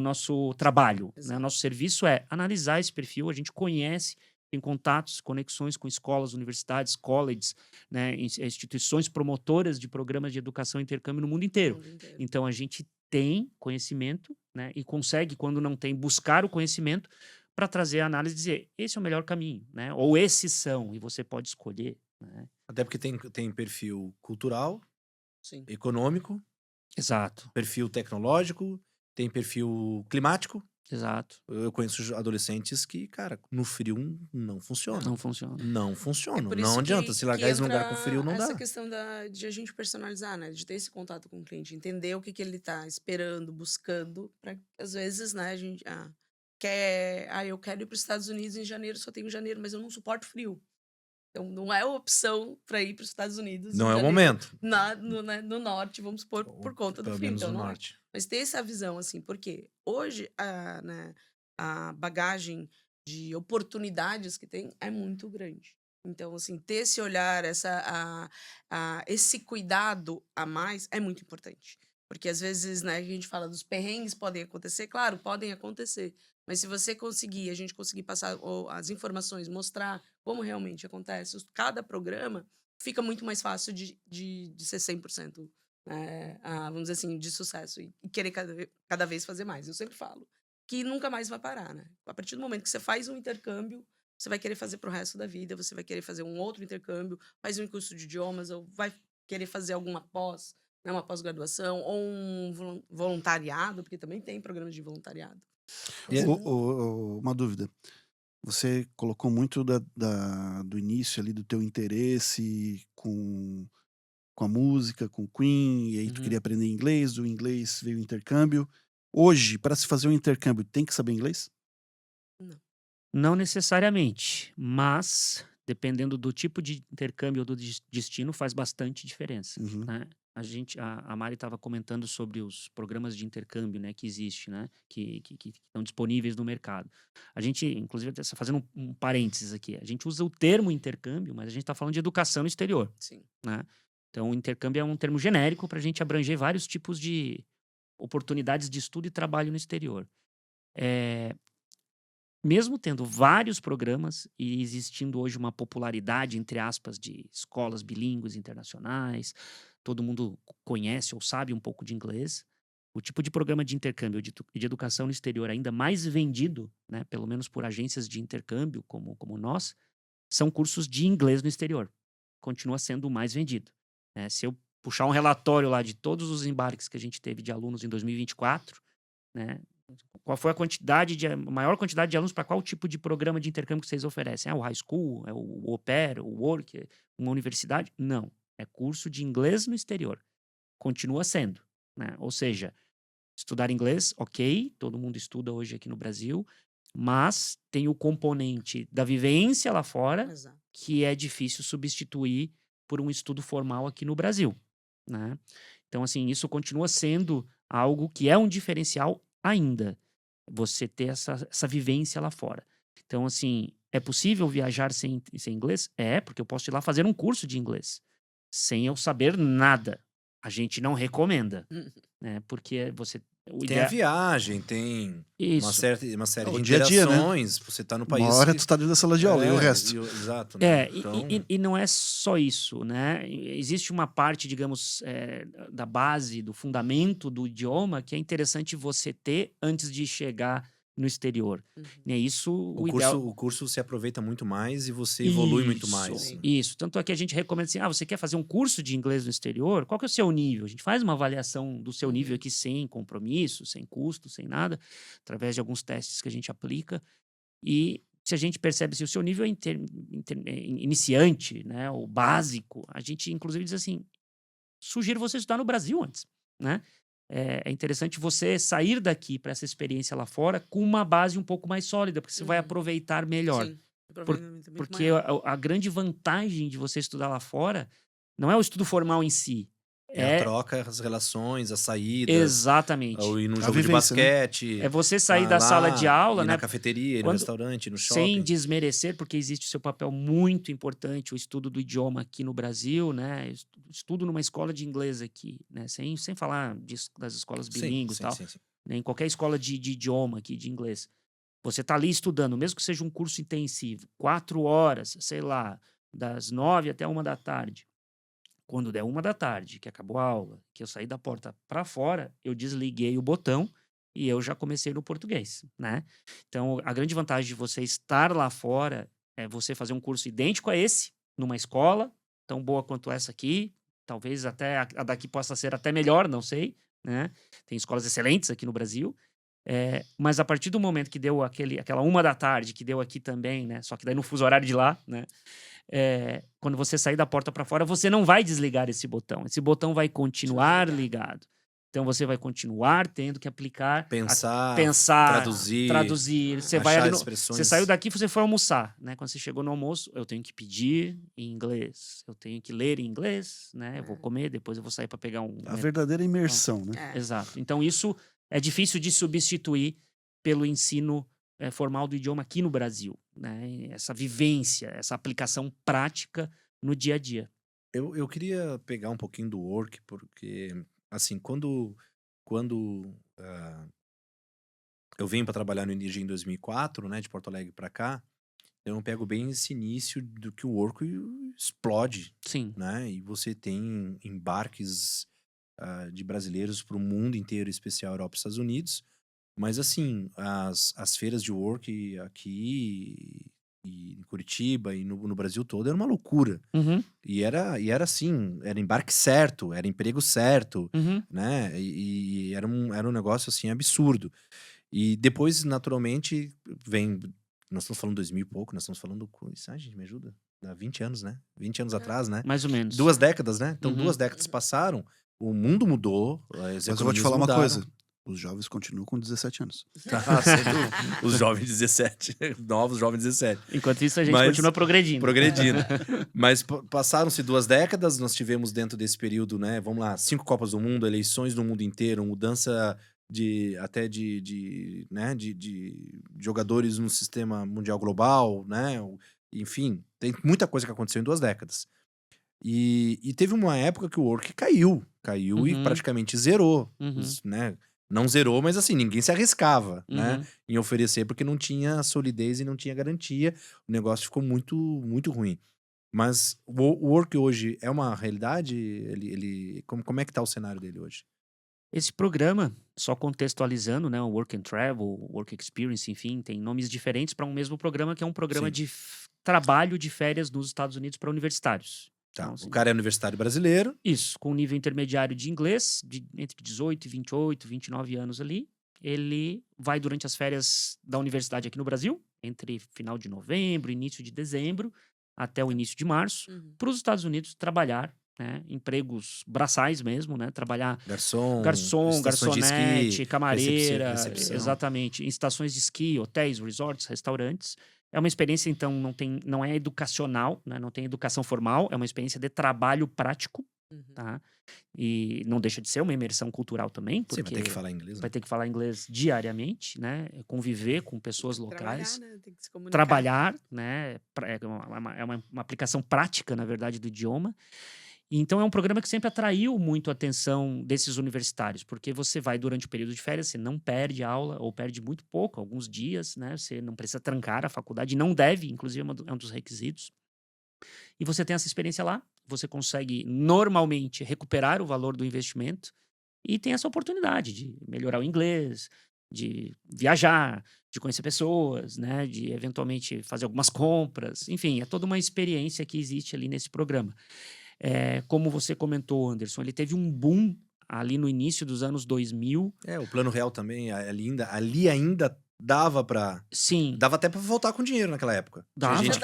nosso trabalho, né? O Exato. nosso serviço é analisar esse perfil. A gente conhece, tem contatos, conexões com escolas, universidades, colleges, né? Instituições promotoras de programas de educação e intercâmbio no mundo No inteiro. mundo inteiro. Então a gente tem conhecimento, né? E consegue, quando não tem, buscar o conhecimento para trazer a análise e dizer, esse é o melhor caminho, né? Ou esses são, e você pode escolher, né? Até porque tem perfil cultural, Sim. econômico, Exato, perfil tecnológico, tem perfil climático. exato. Eu conheço adolescentes que, cara, no frio não funciona. Não funciona. Não funciona. É por não isso adianta. que- Se que largar eles num lugar com entra frio, não essa dá. questão de a gente personalizar, né? De ter esse contato com o cliente, entender o que ele tá esperando, buscando, para às vezes, né, a gente eu quero ir para os Estados Unidos em janeiro, só tenho janeiro, mas eu não suporto frio. Então não é opção para ir para os Estados Unidos Não em é o janeiro momento. no norte, vamos supor, por conta do Pelo frio. menos Então no não é. norte. Mas ter essa visão, assim, porque hoje a bagagem de oportunidades que tem é muito grande. Então, assim, ter esse olhar, esse cuidado a mais é muito importante. Porque às vezes, né, a gente fala dos perrengues podem acontecer, claro, podem acontecer. Mas se você conseguir, a gente conseguir passar as informações, mostrar como realmente acontece, cada programa fica muito mais fácil de ser 100%, vamos dizer assim, de sucesso e querer cada vez fazer mais. Eu sempre falo que nunca mais vai parar, né? A partir do momento que você faz um intercâmbio, você vai querer fazer pro resto da vida, você vai querer fazer um outro intercâmbio, faz um curso de idiomas, ou vai querer fazer alguma pós, né, uma pós-graduação, ou um voluntariado, porque também tem programas de voluntariado. E- Uma dúvida. Você colocou muito do início ali do teu interesse com a música, com o Queen, e aí tu Uhum. queria aprender inglês, do inglês veio o intercâmbio. Hoje, para se fazer um intercâmbio, tem que saber inglês? Não necessariamente, mas dependendo do tipo de intercâmbio ou do destino, faz bastante diferença, Uhum. né? A Mari estava comentando sobre os programas de intercâmbio, né, que existe, né, que estão disponíveis no mercado. A gente, inclusive, fazendo um parênteses aqui, a gente usa o termo intercâmbio, mas a gente está falando de educação no exterior, Sim. né? Então, o intercâmbio é um termo genérico para a gente abranger vários tipos de oportunidades de estudo e trabalho no exterior. Mesmo tendo vários programas e existindo hoje uma popularidade, entre aspas, de escolas bilíngues internacionais, todo mundo conhece ou sabe um pouco de inglês, o tipo de programa de intercâmbio e de educação no exterior ainda mais vendido, né, pelo menos por agências de intercâmbio como nós, são cursos de inglês no exterior. Continua sendo o mais vendido, né? Se eu puxar um relatório lá de todos os embarques que a gente teve de alunos em 2024, né? Qual foi a maior quantidade de alunos para qual tipo de programa de intercâmbio que vocês oferecem? É o high school? É o au pair? O work? É uma universidade? Não. É curso de inglês no exterior. Continua sendo, né? Ou seja, estudar inglês, ok, todo mundo estuda hoje aqui no Brasil, mas tem o componente da vivência lá fora, Exato. que é difícil substituir por um estudo formal aqui no Brasil, né? Então, assim, isso continua sendo algo que é um diferencial ainda, você ter essa vivência lá fora. Então, assim, é possível viajar sem inglês? É, porque eu posso ir lá fazer um curso de inglês, sem eu saber nada. A gente não recomenda, né? Porque Tem a viagem, tem uma Isso. série O de dia a dia, né? interações. Você tá no país. Uma hora tu tá dentro da sala de aula e o resto. Exato. Né? Então, E não é só isso, né? Existe uma parte, digamos, da base, do fundamento do idioma que é interessante você ter antes de chegar no exterior. É isso o ideal. o curso se aproveita muito mais e você evolui muito mais. Sim. Isso. Tanto é que a gente recomenda assim, você quer fazer um curso de inglês no exterior? Qual que é o seu nível? A gente faz uma avaliação do seu nível aqui sem compromisso, sem custo, sem nada, através de alguns testes que a gente aplica. E se a gente percebe se o seu nível é iniciante, né, ou básico, a gente inclusive diz assim, sugiro você estudar no Brasil antes, né? É interessante você sair daqui para essa experiência lá fora com uma base um pouco mais sólida, porque você vai aproveitar melhor. Sim. Aproveitamento muito Porque maior. a grande vantagem de você estudar lá fora não é o estudo formal em si. É a troca, as relações, as saídas. Exatamente. Ou ir num A jogo de vivência, né? basquete. É você sair da sala de aula, ir né? na cafeteria, ir no Quando- restaurante, no Sem shopping. desmerecer, porque existe o seu papel muito importante, o estudo do idioma aqui no Brasil, né? Estudo numa escola de inglês aqui, né? Sem falar das escolas bilíngues e tal. Sim. Né? Em qualquer escola de idioma aqui, de inglês. Você está ali estudando, mesmo que seja um curso intensivo, 4 horas, sei lá, das 9 até 1 da tarde. Quando der 1 da tarde, que acabou a aula, que eu saí da porta para fora, eu desliguei o botão e eu já comecei no português, né? Então, a grande vantagem de você estar lá fora é você fazer um curso idêntico a esse, numa escola, tão boa quanto essa aqui, talvez até a daqui possa ser até melhor, não sei, né? Tem escolas excelentes aqui no Brasil, mas a partir do momento que deu aquela 1 da tarde, que deu aqui também, né? Só que daí no fuso horário de lá, né? Quando você sair da porta para fora, você não vai desligar esse botão. Esse botão vai continuar ligado. Então você vai continuar tendo que aplicar, Pensar, traduzir. Você vai achar ali expressões. você saiu daqui, você foi almoçar, né? Quando você chegou no almoço, eu tenho que pedir em inglês, eu tenho que ler em inglês, né? Eu vou comer, depois eu vou sair para pegar A verdadeira imersão, né? Exato. Então isso é difícil de substituir pelo ensino formal do idioma aqui no Brasil, né? Essa vivência, essa aplicação prática no dia a dia. Eu queria pegar um pouquinho do work, porque, assim, quando eu vim para trabalhar no Energia em 2004, né, de Porto Alegre para cá, eu pego bem esse início do que o work explode, Sim. né? E você tem embarques de brasileiros para o mundo inteiro, em especial Europa e Estados Unidos. Mas, assim, as feiras de work aqui e em Curitiba e no Brasil todo era uma loucura. Uhum, E era assim, era embarque certo, era emprego certo, uhum. né? E era um negócio, assim, absurdo. E depois, naturalmente, vem... Nós estamos falando 2000 e pouco, nós estamos falando... gente, me ajuda? Há 20 anos, né? 20 anos atrás, né? Mais ou menos. 2 décadas, né? Então, Uhum. 2 décadas passaram, o mundo mudou, as Mas eu vou te economias falar uma mudaram. coisa. Os jovens continuam com 17 anos. Tá sendo os jovens 17, novos jovens 17. Enquanto isso, a gente Mas- continua progredindo. Progredindo. Mas passaram-se 2 décadas, nós tivemos dentro desse período, né? Vamos lá, 5 Copas do Mundo, eleições no mundo inteiro, mudança até de jogadores no sistema mundial global, né? Enfim, tem muita coisa que aconteceu em 2 décadas. E teve uma época que o Work caiu e Uhum. praticamente zerou, Uhum. né? Não zerou, mas assim, ninguém se arriscava, né? Uhum. Em oferecer, porque não tinha solidez e não tinha garantia. O negócio ficou muito, muito ruim. Mas o Work hoje é uma realidade? Como é que tá o cenário dele hoje? Esse programa, só contextualizando, né, o Work and Travel, Work Experience, enfim, tem nomes diferentes para um mesmo programa, que é um programa Sim. de trabalho de férias nos Estados Unidos para universitários. Tá, Então, o assim, cara é universitário brasileiro. Isso, com nível intermediário de inglês, entre 18 e 28, 29 anos ali. Ele vai durante as férias da universidade aqui no Brasil, entre final de novembro, início de dezembro, até o início de março, para os Estados Unidos trabalhar, né, empregos braçais mesmo, né, trabalhar Garçom, garçom, estações de esqui, garçonete, camareira, recepção. exatamente, em estações de esqui, hotéis, resorts, restaurantes. É uma experiência, então, não é educacional, né, não tem educação formal, é uma experiência de trabalho prático, tá? E não deixa de ser uma imersão cultural também, Sim, porque vai ter que falar inglês. vai ter que falar inglês diariamente, né, conviver com pessoas locais, Trabalhar, né? Tem que se comunicar. trabalhar, né, é uma aplicação prática, na verdade, do idioma. Então é um programa que sempre atraiu muito a atenção desses universitários, porque você vai durante o período de férias, você não perde aula, ou perde muito pouco, alguns dias, né? Você não precisa trancar a faculdade, não deve, inclusive é um dos requisitos. E você tem essa experiência lá, você consegue normalmente recuperar o valor do investimento e tem essa oportunidade de melhorar o inglês, de viajar, de conhecer pessoas, né? De eventualmente fazer algumas compras, enfim, é toda uma experiência que existe ali nesse programa. Como você comentou, Anderson, ele teve um boom ali no início dos anos 2000. O Plano Real também, ali ainda dava pra... Sim, Dava até pra voltar com dinheiro naquela época. Dava. Tinha gente,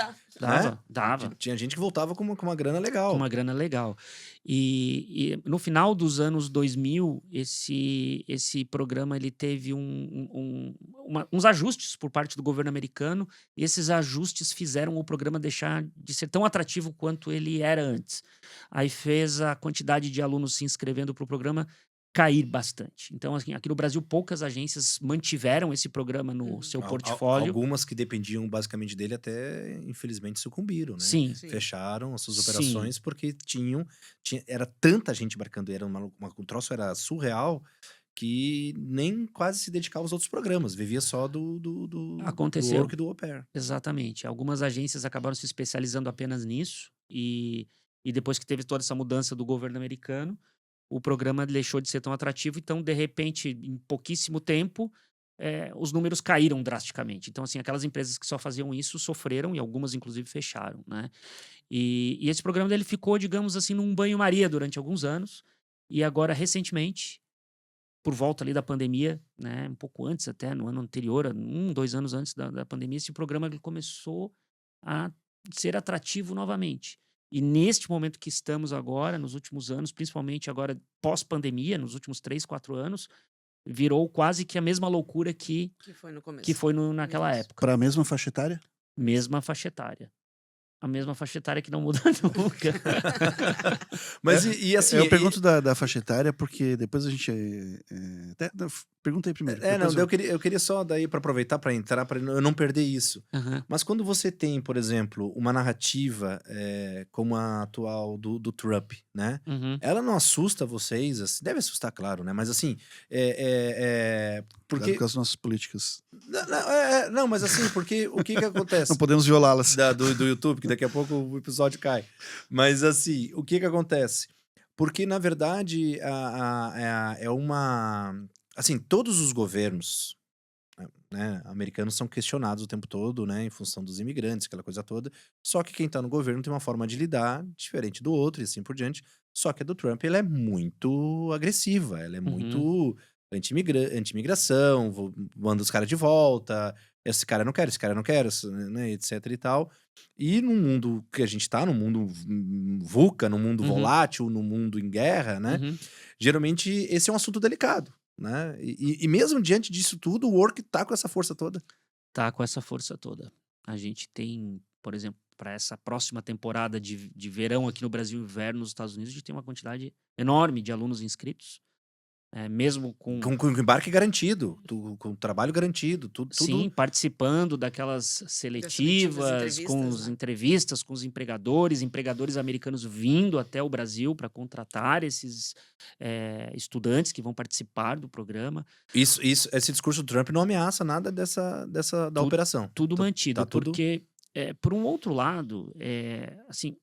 dava. tinha gente que voltava com uma grana legal. Com uma grana legal. E no final dos anos 2000, esse programa ele teve uns ajustes por parte do governo americano, e esses ajustes fizeram o programa deixar de ser tão atrativo quanto ele era antes. Aí fez a quantidade de alunos se inscrevendo para o programa cair bastante. Então, assim, aqui no Brasil, poucas agências mantiveram esse programa no seu portfólio. Algumas que dependiam basicamente dele até, infelizmente, sucumbiram, né? Sim, Sim. Fecharam as suas Sim. operações porque era tanta gente embarcando, o troço era surreal que nem quase se dedicava aos outros programas, vivia só do Aconteceu. work e do au pair. Exatamente. Algumas agências acabaram se especializando apenas nisso, e depois que teve toda essa mudança do governo americano, o programa deixou de ser tão atrativo. Então, de repente, em pouquíssimo tempo, os números caíram drasticamente. Então, assim, aquelas empresas que só faziam isso sofreram, e algumas, inclusive, fecharam, né? E esse programa dele ficou, digamos assim, num banho-maria durante alguns anos, e agora, recentemente, por volta ali da pandemia, né, um pouco antes até, no ano anterior, 2 anos antes da pandemia, esse programa ele começou a ser atrativo novamente. E neste momento que estamos agora, nos últimos anos, principalmente agora pós-pandemia, nos últimos 3, 4 anos, virou quase que a mesma loucura que foi no começo. foi naquela Isso. época. Para a mesma faixa etária? Mesma faixa etária. A mesma faixa etária que não muda nunca. Mas e assim... Eu pergunto da faixa etária porque depois a gente... pergunta aí primeiro. depois eu queria só daí para aproveitar para entrar, para eu não perder isso. Aham. Mas quando você tem, por exemplo, uma narrativa como a atual do Trump, né? Uhum. Ela não assusta vocês? Assim, deve assustar, claro, né? Mas assim, Porque... porque... com as nossas políticas. Não, mas assim, porque o que acontece? Não podemos violá-las. Do YouTube, que daqui a pouco o episódio cai. Mas assim, o que acontece? Porque, na verdade, é uma... Assim, todos os governos, né, americanos são questionados o tempo todo, né, em função dos imigrantes, aquela coisa toda. Só que quem tá no governo tem uma forma de lidar diferente do outro e assim por diante. Só que a do Trump, ela é muito agressiva, ela é muito anti-imigração, manda os caras de volta, esse cara não quer, né, etc e tal. E no mundo que a gente tá, no mundo VUCA, no mundo Uhum. volátil, no mundo em guerra, né, Uhum. geralmente esse é um assunto delicado. né? E mesmo diante disso tudo, o Work tá com essa força toda. Tá com essa força toda. A gente tem, por exemplo, para essa próxima temporada de verão aqui no Brasil, inverno nos Estados Unidos, a gente tem uma quantidade enorme de alunos inscritos. Mesmo Com embarque garantido, com trabalho garantido, tudo. Sim, participando daquelas seletivas, com entrevistas, as né? entrevistas com os empregadores americanos vindo até o Brasil para contratar esses estudantes que vão participar do programa. Esse discurso do Trump não ameaça nada da operação. Tudo mantido, tá tudo- porque, por um outro lado, assim,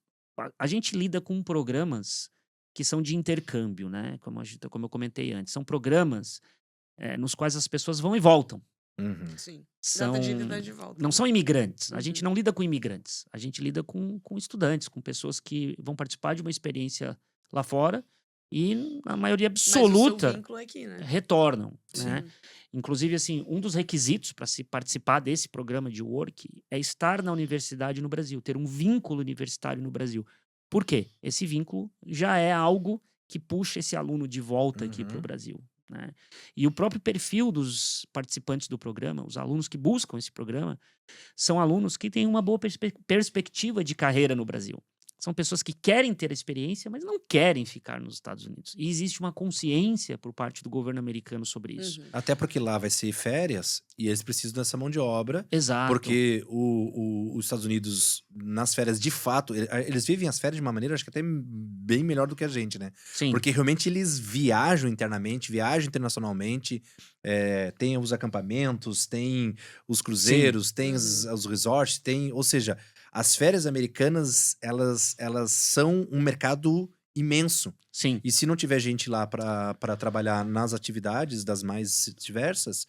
a gente lida com programas que são de intercâmbio, né? Como eu comentei antes. São programas nos quais as pessoas vão e voltam. Uhum. Sim. São, Data de ida e data de volta. não né? são imigrantes. A gente Uhum. não lida com imigrantes. A gente lida com estudantes, com pessoas que vão participar de uma experiência lá fora e, na maioria Mas o seu absoluta, vínculo é aqui, né? retornam, né? Sim. Inclusive, assim, um dos requisitos para se participar desse programa de Work é estar na universidade no Brasil, ter um vínculo universitário no Brasil. Por quê? Esse vínculo já é algo que puxa esse aluno de volta aqui para o Uhum. Brasil, né? E o próprio perfil dos participantes do programa, os alunos que buscam esse programa, são alunos que têm uma boa perspectiva de carreira no Brasil. São pessoas que querem ter a experiência, mas não querem ficar nos Estados Unidos. E existe uma consciência por parte do governo americano sobre isso. Uhum. Até porque lá vai ser férias e eles precisam dessa mão de obra. Exato. Porque os Estados Unidos, nas férias, de fato, eles vivem as férias de uma maneira, acho que até bem melhor do que a gente, né? Sim. Porque realmente eles viajam internamente, viajam internacionalmente, tem os acampamentos, tem os cruzeiros, tem os resorts, ou seja, as férias americanas, elas são um mercado imenso. Sim. E se não tiver gente lá para trabalhar nas atividades das mais diversas,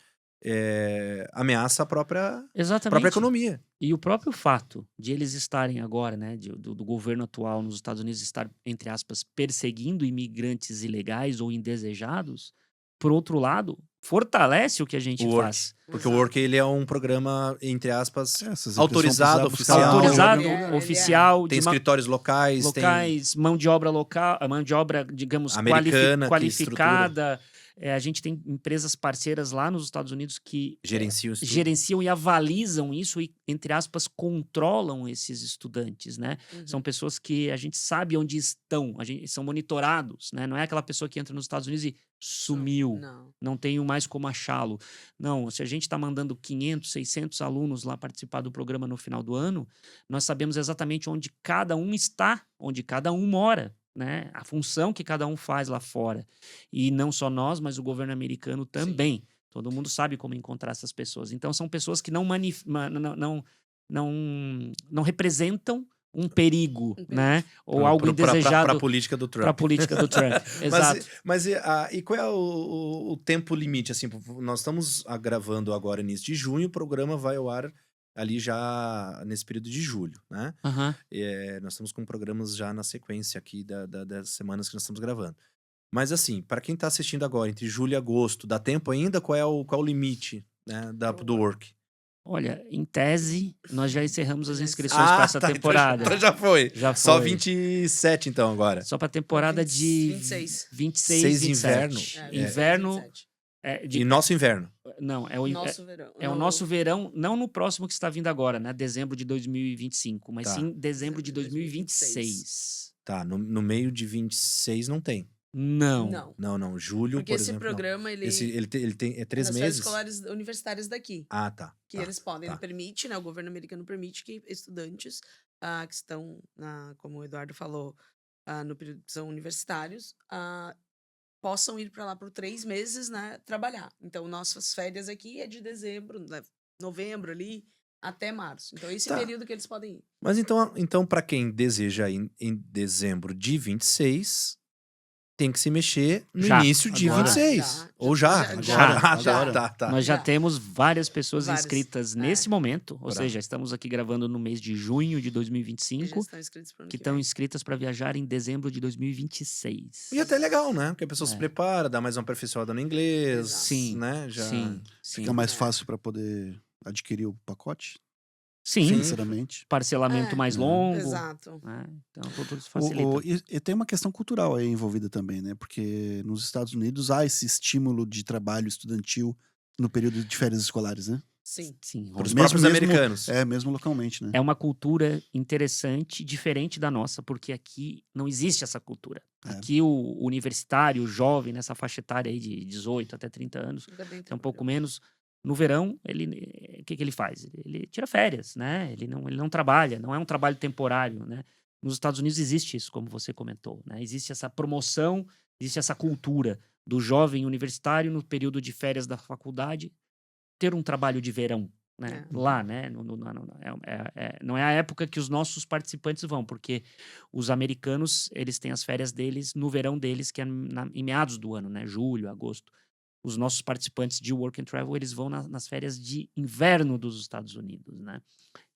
ameaça a própria Exatamente. economia. E o próprio fato de eles estarem agora, né, do governo atual nos Estados Unidos estar, entre aspas, perseguindo imigrantes ilegais ou indesejados, por outro lado, fortalece o que a gente O Work. faz. Porque o Work, ele é um programa, entre aspas, Essas autorizado, empresas vão precisar oficial. buscar Autorizado, ele é. oficial, Tem de escritórios locais, locais, mão de obra local, mão de obra, digamos, Americana, que qualificada. A gente tem empresas parceiras lá nos Estados Unidos que gerenciam isso tudo. gerenciam e avalizam isso e, entre aspas, controlam esses estudantes, né? Uhum. São pessoas que a gente sabe onde estão, são monitorados, né? Não é aquela pessoa que entra nos Estados Unidos e sumiu, não tenho mais como achá-lo. Não, se a gente está mandando 500, 600 alunos lá participar do programa no final do ano, nós sabemos exatamente onde cada um está, onde cada um mora, né? A função que cada um faz lá fora. E não só nós, mas o governo americano também. Todo mundo sabe como encontrar essas pessoas. Então, são pessoas que não representam um perigo, né? Ou algo indesejado para a política do Trump. para a política do Trump. Exato. Mas e qual é o tempo limite? Assim, nós estamos gravando agora início de junho, o programa vai ao ar ali já nesse período de julho, né? Aham. Nós estamos com programas já na sequência aqui das semanas que nós estamos gravando. Mas assim, para quem está assistindo agora, entre julho e agosto, dá tempo ainda? Qual é o limite, né, do Work? Olha, em tese, nós já encerramos as Já inscrições para essa temporada. Então já foi. Já Só foi. 27 então agora. Só para a temporada de 26. 26 Seis 27. inverno. Inverno. 27. E nosso inverno. Não, é o Nosso verão. É o nosso verão, não no próximo que está vindo agora, né? Dezembro de 2025, mas Tá. sim dezembro de Dezembro de 2026. Tá, no meio de 26 não tem. Não. Não. Julho, Porque por esse exemplo, não. programa, ele... Ele tem 3 nas férias meses? escolares universitárias daqui. Ah, tá. Que tá, eles podem, tá. ele permite, né? O governo americano permite que estudantes que estão, como o Eduardo falou, no período são universitários, possam ir para lá por 3 meses, né? Trabalhar. Então, nossas férias aqui é de dezembro, né, novembro ali, até março. Então, esse Tá. período que eles podem ir. Mas então para quem deseja ir em dezembro de 26, tem que se mexer no Já. início de Agora. 26. Ou já? Já. Agora. Tá. Nós já Já. temos várias pessoas Várias. inscritas nesse momento, ou Bravo. seja, estamos aqui gravando no mês de junho de Que já 2025, estão inscritos para o ano que que estão vem. inscritas para viajar em dezembro de 2026. E até legal, né? Porque a pessoa se É. prepara, dá mais uma aperfeiçoada no inglês. Exato. Sim, Né? Já... sim. Fica mais fácil para poder adquirir o pacote? Sim, financeiramente. parcelamento É, mais longo. Exato. Né? Então, tudo isso facilita. E tem uma questão cultural aí envolvida também, né? Porque nos Estados Unidos há esse estímulo de trabalho estudantil no período de férias escolares, né? Sim. Sim, Para os Rony. próprios americanos. Mesmo localmente, né? É uma cultura interessante, diferente da nossa, porque aqui não existe essa cultura. É. Aqui o universitário, o jovem, nessa faixa etária aí de 18 até 30 anos, Ainda bem é um tranquilo. pouco menos. No verão, o que ele faz? Ele tira férias, né? Ele não trabalha, não é um trabalho temporário, né? Nos Estados Unidos existe isso, como você comentou, né? Existe essa promoção, existe essa cultura do jovem universitário no período de férias da faculdade ter um trabalho de verão, né? É. Lá, né? Não é a época que os nossos participantes vão, porque os americanos, eles têm as férias deles no verão deles, que é em meados do ano, né? Julho, agosto. Os nossos participantes de Work and Travel, eles vão nas férias de inverno dos Estados Unidos, né?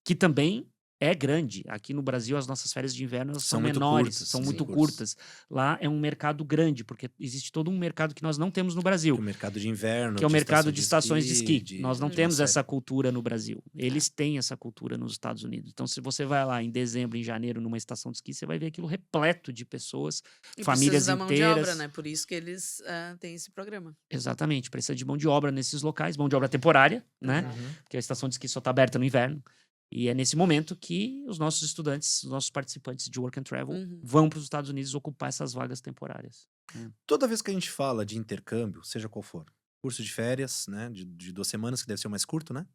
Que também é grande. Aqui no Brasil, as nossas férias de inverno elas são muito menores, curtas, são sim, muito curtas. curtas. Lá é um mercado grande, porque existe todo um mercado que nós não temos no Brasil, O mercado de inverno. que é o mercado de estação estações de esqui. Nós não de uma temos série. essa cultura no Brasil. Eles têm essa cultura nos Estados Unidos. Então, se você vai lá em dezembro, em janeiro, numa estação de esqui, você vai ver aquilo repleto de pessoas, E famílias precisa da mão de inteiras. obra, né? Por isso que eles têm esse programa. Exatamente, precisa de mão de obra nesses locais, mão de obra temporária, né? Exato. Porque a estação de esqui só está aberta no inverno. E é nesse momento que os nossos estudantes, os nossos participantes de Work and Travel Uhum. vão para os Estados Unidos ocupar essas vagas temporárias. Toda vez que a gente fala de intercâmbio, seja qual for, curso de férias, né? De 2 semanas, que deve ser o mais curto, né?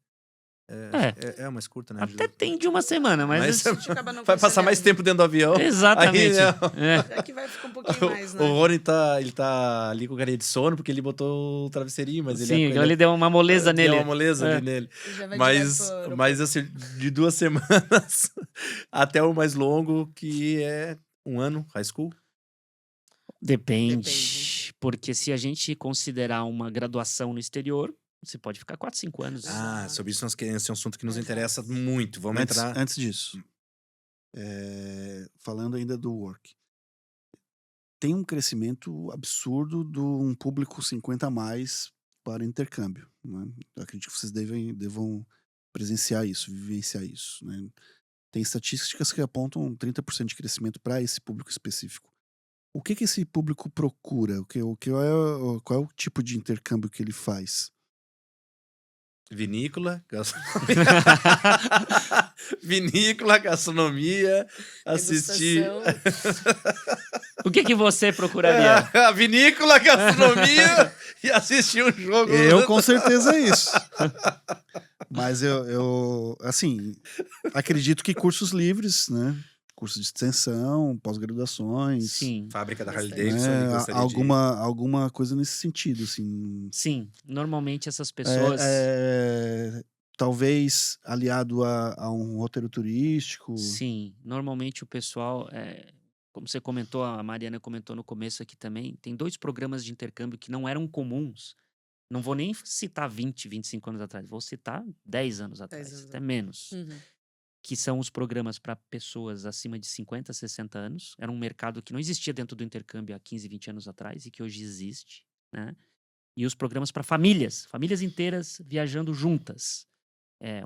É o mais curto, né? Até tem de uma semana, mas... Mas A gente acaba não vai passar mais conciliando. tempo dentro do avião. Exatamente. Aí, É. É que vai ficar um pouquinho mais, né? O Rony ele tá ali com carinha de sono porque ele botou o travesseirinho, mas Sim, ele ele deu uma moleza nele. deu uma moleza É. ali nele. E já vai Mas, direto pro aeroporto. mas assim, de 2 semanas até o mais longo, que é 1 ano, high school. Depende. Porque se a gente considerar uma graduação no exterior, você pode ficar 4, 5 anos. Ah, sobre isso esse é um assunto que nos Exato. interessa muito. Vamos entrar. Antes disso, falando ainda do Work, tem um crescimento absurdo de um público 50 a mais para intercâmbio. Né? Eu acredito que vocês devam presenciar isso, vivenciar isso. Né? Tem estatísticas que apontam 30% de crescimento para esse público específico. O que esse público procura? Qual é o tipo de intercâmbio que ele faz? Vinícola, gastronomia. Vinícola, gastronomia, assistir. Degustação. O que você procuraria? A vinícola, gastronomia e assistir um jogo. Eu com certeza é isso. Mas eu assim, acredito que cursos livres, né? Cursos de extensão, pós-graduações. Sim. Fábrica da Harley Bastante. Davidson, ele gostaria de... Alguma coisa nesse sentido, assim. Sim. Normalmente essas pessoas... Talvez aliado a um roteiro turístico. Sim. Normalmente o pessoal... como você comentou, a Mariana comentou no começo aqui também, tem 2 programas de intercâmbio que não eram comuns. Não vou nem citar 20, 25 anos atrás. Vou citar 10 anos atrás, anos até menos. Uhum. Que são os programas para pessoas acima de 50, 60 anos. Era um mercado que não existia dentro do intercâmbio há 15, 20 anos atrás e que hoje existe, né? E os programas para famílias inteiras viajando juntas,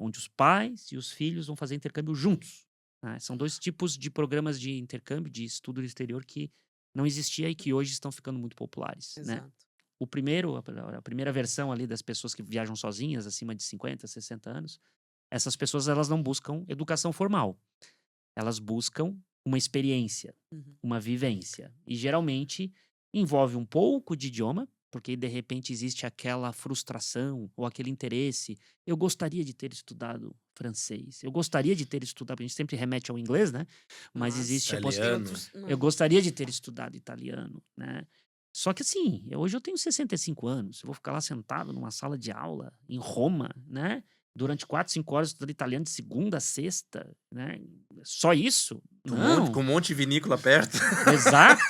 onde os pais e os filhos vão fazer intercâmbio juntos, né? São 2 tipos de programas de intercâmbio, de estudo no exterior que não existia e que hoje estão ficando muito populares, né? Exato. O primeiro, a primeira versão ali das pessoas que viajam sozinhas, acima de 50, 60 anos, essas pessoas elas não buscam educação formal. Elas buscam uma experiência, Uhum. uma vivência. E geralmente envolve um pouco de idioma, porque de repente existe aquela frustração ou aquele interesse. Eu gostaria de ter estudado francês. Eu gostaria de ter estudado, a gente sempre remete ao inglês, né? Mas existe a italiano. Eu gostaria de ter estudado italiano, né? Só que assim, hoje eu tenho 65 anos, eu vou ficar lá sentado numa sala de aula em Roma, né? Durante 4, 5 horas estudando italiano de segunda a sexta, né? Só isso? Não. Com um monte de vinícola perto. Exato.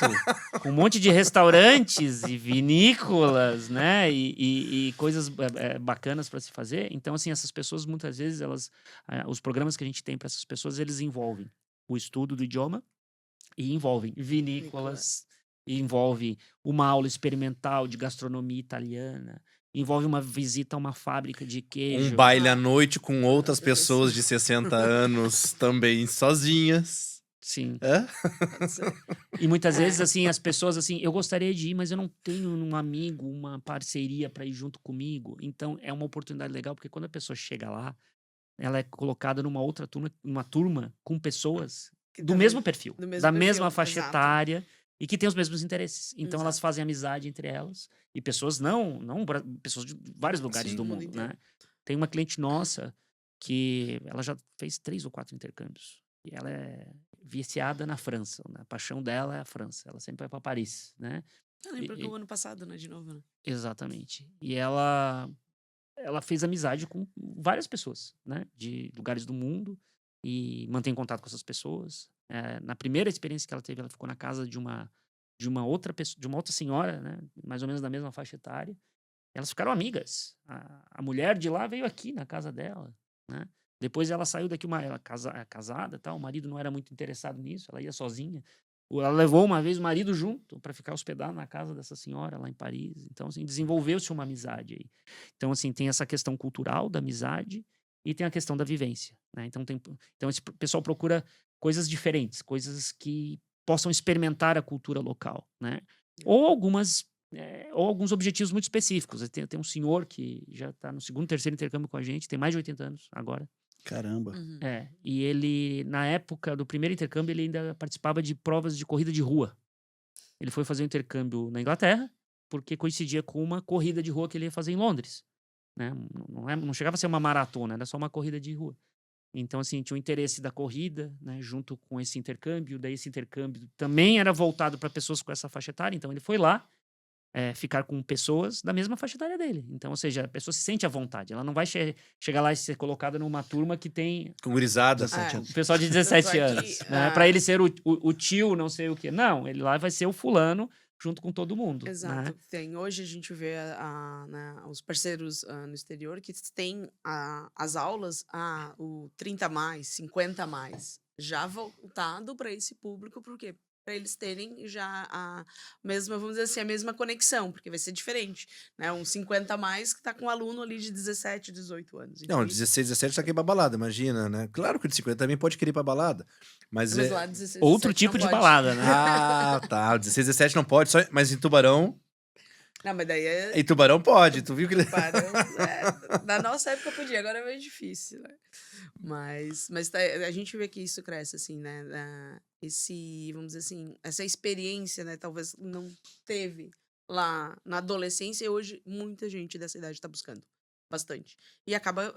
Com um monte de restaurantes e vinícolas, né? E coisas bacanas para se fazer. Então, assim, essas pessoas, muitas vezes, os programas que a gente tem para essas pessoas, eles envolvem o estudo do idioma e envolvem vinícolas, e envolve uma aula experimental de gastronomia italiana, envolve uma visita a uma fábrica de queijo. Um baile à noite com outras pessoas de 60 anos também sozinhas. Sim. Hã? Pode ser. E muitas vezes, assim, as pessoas, assim, eu gostaria de ir, mas eu não tenho um amigo, uma parceria para ir junto comigo. Então, é uma oportunidade legal, porque quando a pessoa chega lá, ela é colocada numa outra turma, uma turma com pessoas Que do também- mesmo perfil, do mesmo da perfil, mesma faixa exato. etária e que tem os mesmos interesses. Então, elas Exato. fazem amizade entre elas. E pessoas pessoas de vários lugares Sim. do Do mundo mundo, inteiro. né? Tem uma cliente nossa que ela já fez 3 ou 4 intercâmbios. E ela é viciada na França, né? A paixão dela é a França. Ela sempre vai para Paris, né? Eu lembro que E- o ano passado, né? De novo, né? Exatamente. E ela fez amizade com várias pessoas, né? De lugares do mundo e mantém contato com essas pessoas. Na primeira experiência que ela teve, ela ficou na casa de uma outra pessoa, de uma outra senhora, né? Mais ou menos da mesma faixa etária. Elas ficaram amigas. A mulher de lá veio aqui na casa dela, né? Depois ela saiu daqui, ela casada, tal. O marido não era muito interessado nisso, ela ia sozinha. Ela levou uma vez o marido junto para ficar hospedado na casa dessa senhora lá em Paris. Então, assim, desenvolveu-se uma amizade aí. Então, assim, tem essa questão cultural da amizade e tem a questão da vivência, né? Então esse pessoal procura coisas diferentes, coisas que possam experimentar a cultura local, né? Ou alguns objetivos muito específicos. Tem um senhor que já está no 2º, 3º intercâmbio com a gente, tem mais de 80 anos agora. Caramba. Uhum. E ele, na época do primeiro intercâmbio, ele ainda participava de provas de corrida de rua. Ele foi fazer um intercâmbio na Inglaterra, porque coincidia com uma corrida de rua que ele ia fazer em Londres, né? Não chegava a ser uma maratona, era só uma corrida de rua. Então, assim, tinha o interesse da corrida, né, junto com esse intercâmbio. Daí esse intercâmbio também era voltado para pessoas com essa faixa etária. Então, ele foi lá ficar com pessoas da mesma faixa etária dele. Então, ou seja, a pessoa se sente à vontade. Ela não vai chegar lá e ser colocada numa turma que tem Com gurizada. 17 Ah, anos. o pessoal de 17 Tanto é que, anos, né? Para ele ser o tio, não sei o quê. Não, ele lá vai ser o fulano junto com todo mundo, Exato. né? Tem. Hoje a gente vê né, os parceiros no exterior que têm as aulas, o 30 mais, 50 mais, já voltado para esse público, porque para eles terem já a mesma, vamos dizer assim, a mesma conexão, porque vai ser diferente, né? Um 50 mais que tá com um aluno ali de 17, 18 anos. Não, Então, 16, 17 tá aqui pra balada, imagina, né? Claro que o de 50 também pode querer ir pra balada. Mas mas é. lá 16, Outro 17 tipo não de pode. balada, né? Ah, tá. O 16, 17 não pode, mas em Tubarão. Não, mas daí é. Em Tubarão pode. Tu viu que ele. Tubarão, na nossa época podia, agora é meio difícil, né? Mas a gente vê que isso cresce, assim, né? Vamos dizer assim, essa experiência, né? Talvez não teve lá na adolescência e hoje muita gente dessa idade está buscando bastante. E acaba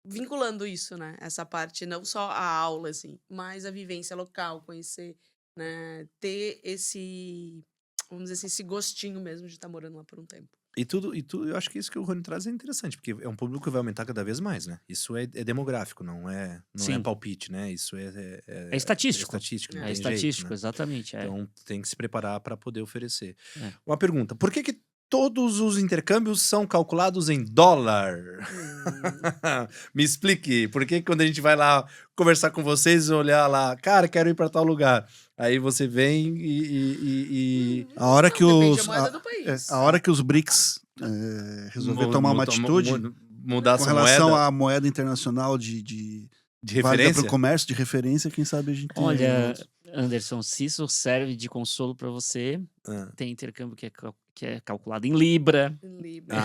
vinculando isso, né? Essa parte, não só a aula, assim, mas a vivência local, conhecer, né? Ter esse, vamos dizer assim, esse gostinho mesmo de estar morando lá por um tempo. E tudo, eu acho que isso que o Rony traz é interessante, porque é um público que vai aumentar cada vez mais, né? Isso é demográfico, não é Sim. palpite, né? Isso é estatístico. estatístico, não É tem estatístico, jeito, né? exatamente. Então tem que se preparar para poder oferecer. É. Uma pergunta: por que todos os intercâmbios são calculados em dólar? Me explique. Por que quando a gente vai lá conversar com vocês e olhar lá, cara, quero ir para tal lugar. Aí você vem e A hora que Depende os da moeda do país. a hora que os BRICS resolver tomar uma atitude mudar com essa relação moeda à moeda internacional de de válida para referência. o comércio, de referência, quem sabe a gente tem Olha, Anderson, se isso serve de consolo para você, Ah. tem intercâmbio que é calculado em Libra, Em Libra.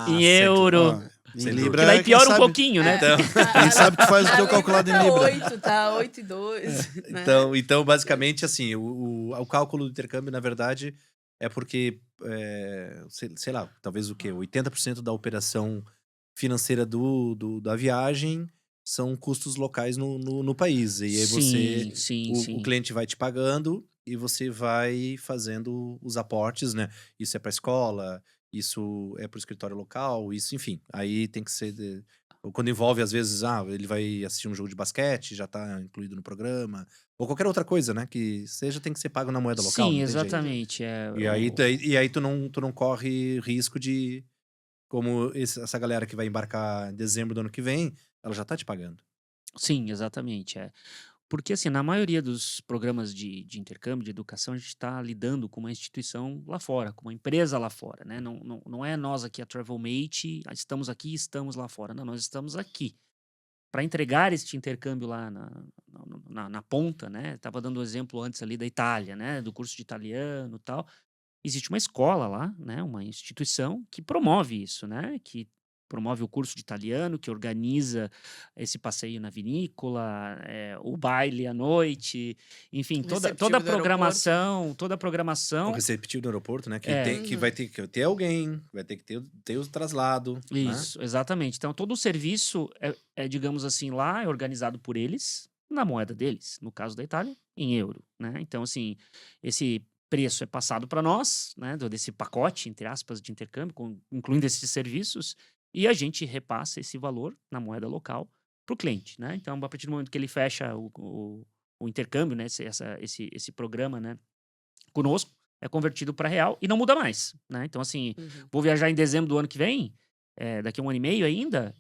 em certo. euro. Ó, em Sem Libra, Que daí quem piora um sabe- pouquinho, né? Então, Quem sabe que faz o A teu Libra calculado em tá Libra. 8, tá 8,2. Né? então, basicamente, assim, o cálculo do intercâmbio, na verdade, é porque, sei lá, talvez o quê? 80% da operação financeira da viagem são custos locais no país. E aí você, sim. o cliente vai te pagando e você vai fazendo os aportes, né? Isso é para escola, isso é para o escritório local, isso, enfim. Aí tem que ser... Quando envolve, às vezes, ele vai assistir um jogo de basquete, já tá incluído no programa. Ou qualquer outra coisa, né? Que seja, tem que ser pago na moeda local. Sim, não tem jeito. exatamente. E aí tu não corre risco de... Como essa galera que vai embarcar em dezembro do ano que vem, ela já tá te pagando. Sim, exatamente. Porque, assim, na maioria dos programas de intercâmbio, de educação, a gente está lidando com uma instituição lá fora, com uma empresa lá fora, né? Não é nós aqui, a TravelMate, estamos aqui, estamos lá fora. Não, nós estamos aqui. Para entregar este intercâmbio lá na ponta, né? Estava dando o exemplo antes ali da Itália, né? Do curso de italiano e tal. Existe uma escola lá, né? Uma instituição que promove isso, né? Que promove o curso de italiano, que organiza esse passeio na vinícola, o baile à noite, enfim, toda a Receptivo do programação, toda a O programação. receptivo do aeroporto, né? Que, É. que vai ter que ter alguém, vai ter que ter o traslado. Né? Isso, exatamente. Então, todo o serviço digamos assim, lá é organizado por eles, na moeda deles, no caso da Itália, em euro, né? Então, assim, esse preço é passado para nós, né, desse pacote, entre aspas, de intercâmbio, incluindo esses serviços, e a gente repassa esse valor na moeda local para o cliente, né? Então, a partir do momento que ele fecha o intercâmbio, né, esse programa, né, conosco, é convertido para real e não muda mais, né? Então, assim, vou viajar em dezembro do ano que vem, daqui a 1 ano e meio ainda,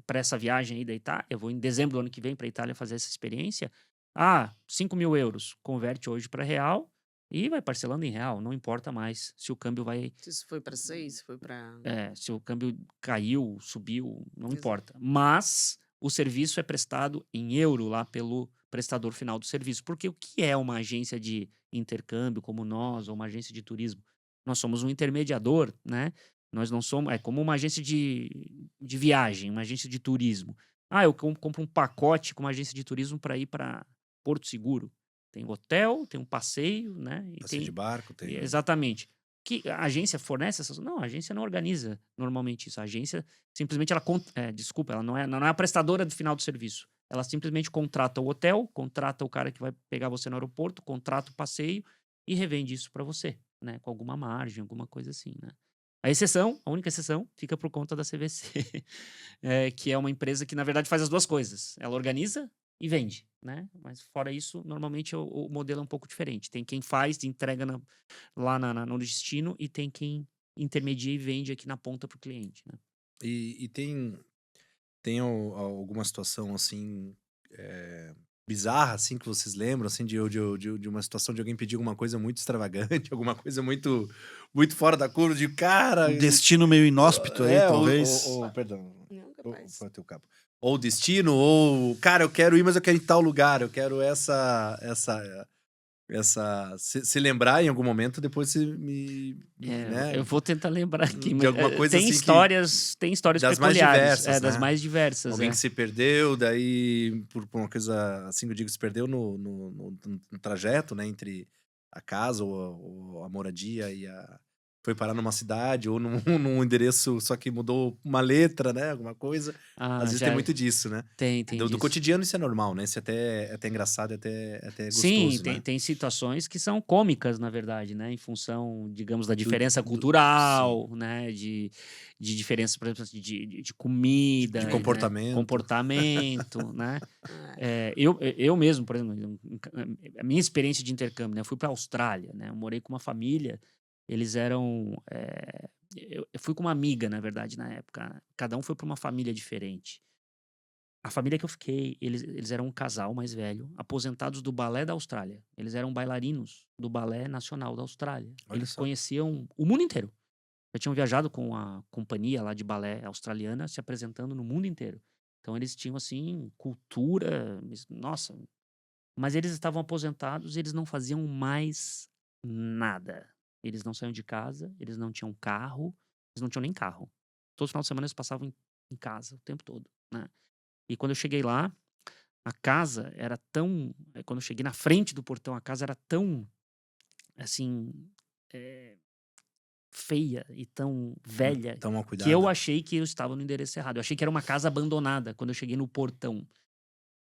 para essa viagem aí da Itália, eu vou em dezembro do ano que vem para a Itália fazer essa experiência. 5.000 euros, converte hoje para real e vai parcelando em real, não importa mais se o câmbio vai, Se isso foi para 6, se foi para... se o câmbio caiu, subiu, não Exato. importa. Mas o serviço é prestado em euro lá pelo prestador final do serviço. Porque o que é uma agência de intercâmbio como nós, ou uma agência de turismo? Nós somos um intermediador, né? Nós não somos... É como uma agência de viagem, uma agência de turismo. Eu compro um pacote com uma agência de turismo para ir para Porto Seguro. Tem hotel, tem um passeio, né? E Passeio de barco, tem. Exatamente. Que a agência fornece essas... Não, a agência não organiza normalmente isso. A agência simplesmente desculpa, ela não é a prestadora do final do serviço. Ela simplesmente contrata o hotel, contrata o cara que vai pegar você no aeroporto, contrata o passeio e revende isso para você, né? Com alguma margem, alguma coisa assim, né? A única exceção, fica por conta da CVC, que é uma empresa que, na verdade, faz as duas coisas. Ela organiza e vende, né? Mas fora isso, normalmente o modelo é um pouco diferente. Tem quem faz, entrega lá no destino e tem quem intermedia e vende aqui na ponta para o cliente, né? E tem alguma situação, assim, bizarra, assim, que vocês lembram, assim, de uma situação de alguém pedir alguma coisa muito extravagante, alguma coisa muito, muito fora da curva, de cara... Um destino meio inóspito aí, talvez. Perdão. Não, capaz. Foi teu cabo. Ou destino, ou... Cara, eu quero ir, mas eu quero ir em tal lugar. Eu quero se lembrar em algum momento, depois você me... né? Eu vou tentar lembrar aqui. De alguma coisa tem assim histórias das mais peculiares. diversas, Das né? mais diversas. Alguém que se perdeu, daí, por uma coisa assim que eu digo, se perdeu no trajeto, né? Entre a casa ou a moradia e foi parar numa cidade ou num endereço, só que mudou uma letra, né? Alguma coisa. Às vezes tem muito disso, né? Tem Do disso. cotidiano isso é normal, né? Isso é até engraçado, é até gostoso, Sim, né? tem situações que são cômicas, na verdade, né? Em função, digamos, da diferença cultural, né? De diferença, por exemplo, de comida. De né? comportamento. Comportamento, né? Eu mesmo, por exemplo, a minha experiência de intercâmbio, né? Eu fui para a Austrália, né? Eu morei com uma família, eles eram... eu fui com uma amiga, na verdade, na época. Cada um foi para uma família diferente. A família que eu fiquei, eles eram um casal mais velho, aposentados do balé da Austrália. Eles eram bailarinos do Balé Nacional da Austrália. Olha Eles só. conheciam o mundo inteiro. Já tinham viajado com a companhia lá de balé australiana, se apresentando no mundo inteiro. Então eles tinham, assim, cultura... Nossa! Mas eles estavam aposentados e eles não faziam mais nada. Eles não saíam de casa, eles não tinham carro, eles não tinham nem carro. Todo final de semana eles passavam em casa o tempo todo, né? E quando eu cheguei lá, a casa era tão... Quando eu cheguei na frente do portão, a casa era tão, assim, feia e tão velha, Tão mal cuidado. que eu achei que eu estava no endereço errado. Eu achei que era uma casa abandonada quando eu cheguei no portão.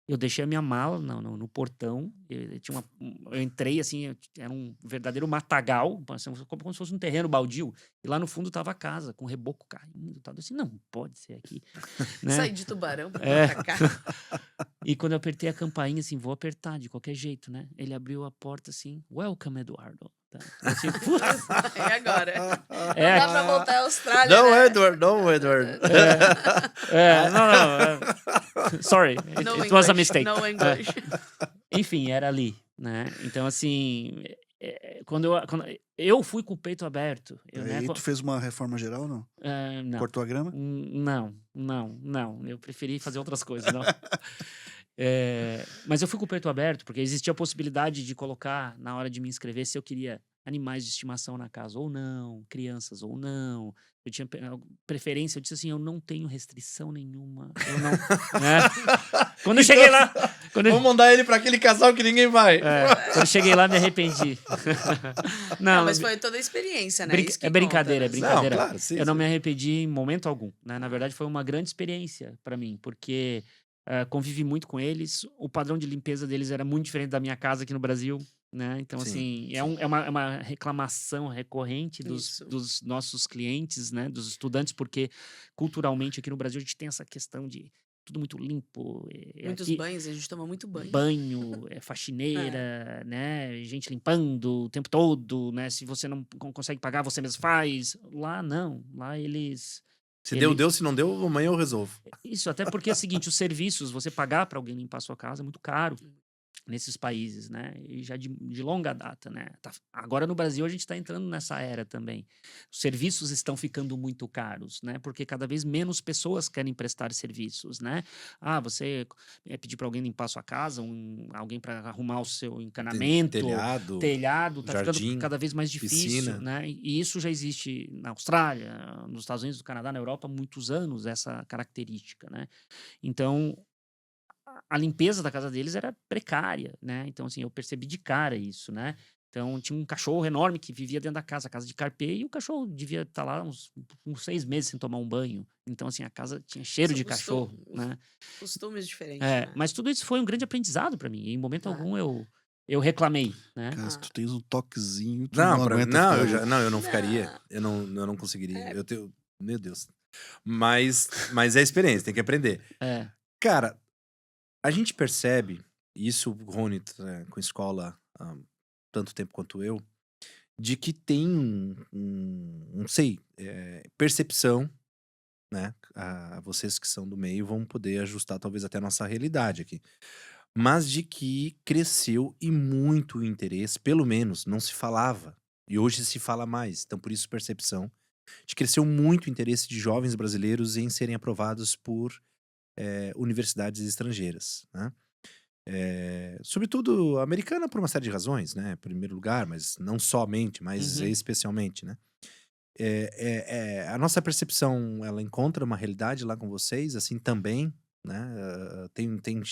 Eu deixei a minha mala no portão. Eu entrei assim, era um verdadeiro matagal, como se fosse um terreno baldio. E lá no fundo tava a casa, com reboco caindo. Tava assim, não pode ser aqui. Né? Saí de Tubarão pra cá. E quando eu apertei a campainha, assim, vou apertar de qualquer jeito, né? Ele abriu a porta assim, welcome, Eduardo. Tá? Assim, E agora? É. Não dá pra voltar à Austrália, Não, né? Edward, não, Edward. não. Sorry, No it was a English, mistake. No English. Enfim, era ali, né? Então, assim, quando eu fui com o peito aberto, né? Aí tu fez uma reforma geral, não? Não. Cortou a grama? Não. Eu preferi fazer outras coisas, não. Mas eu fui com o peito aberto, porque existia a possibilidade de colocar, na hora de me inscrever, se eu queria animais de estimação na casa ou não, crianças ou não. Eu tinha preferência, eu disse assim, eu não tenho restrição nenhuma. Eu não. Né? Quando eu cheguei lá. Vamos mandar ele pra aquele casal que ninguém vai. Quando eu cheguei lá, me arrependi. Não, mas foi toda a experiência, né? Isso que É brincadeira, conta, é né? brincadeira. Não, claro, sim, Eu não sim. me arrependi em momento algum, né? Na verdade, foi uma grande experiência para mim, porque convivi muito com eles. O padrão de limpeza deles era muito diferente da minha casa aqui no Brasil, né? Então, Sim, assim, é uma reclamação recorrente Isso. dos nossos clientes, né? Dos estudantes, porque culturalmente aqui no Brasil a gente tem essa questão de tudo muito limpo. Muitos aqui, banhos, a gente toma muito banho. faxineira, né? Gente limpando o tempo todo, né? Se você não consegue pagar, você mesmo faz. Lá não. Lá eles. Se deu. Se não deu, amanhã eu resolvo. Isso, até porque é o seguinte: os serviços, você pagar para alguém limpar a sua casa é muito caro nesses países, né? E já de longa data, né? Agora no Brasil a gente está entrando nessa era também. Os serviços estão ficando muito caros, né? Porque cada vez menos pessoas querem prestar serviços, né? Você pedir para alguém limpar a sua casa, alguém para arrumar o seu encanamento, telhado, tá jardim, ficando cada vez mais difícil, piscina. né? E isso já existe na Austrália, nos Estados Unidos, no Canadá, na Europa há muitos anos, essa característica, né? Então, a limpeza da casa deles era precária, né? Então, assim, eu percebi de cara isso, né? Então, tinha um cachorro enorme que vivia dentro da casa de carpê, e o cachorro devia estar lá uns 6 meses sem tomar um banho. Então, assim, a casa tinha cheiro de cachorro, né? Costumes diferentes, né? Mas tudo isso foi um grande aprendizado para mim. E em momento algum eu reclamei, né? Cara, se tu tens um toquezinho, tu Não, não aguenta ficar... eu não ficaria. Eu não conseguiria. Meu Deus. Mas é experiência, tem que aprender. Cara, a gente percebe, isso, Rony, com escola há tanto tempo quanto eu, de que tem não sei, percepção, né? Vocês que são do meio vão poder ajustar talvez até a nossa realidade aqui. Mas de que cresceu e muito o interesse, pelo menos não se falava, e hoje se fala mais, então por isso percepção, de cresceu muito o interesse de jovens brasileiros em serem aprovados por universidades estrangeiras, né? Sobretudo americana por uma série de razões, né? Em primeiro lugar, mas não somente, mas especialmente, né? A nossa percepção, ela encontra uma realidade lá com vocês, assim, também, né? Tem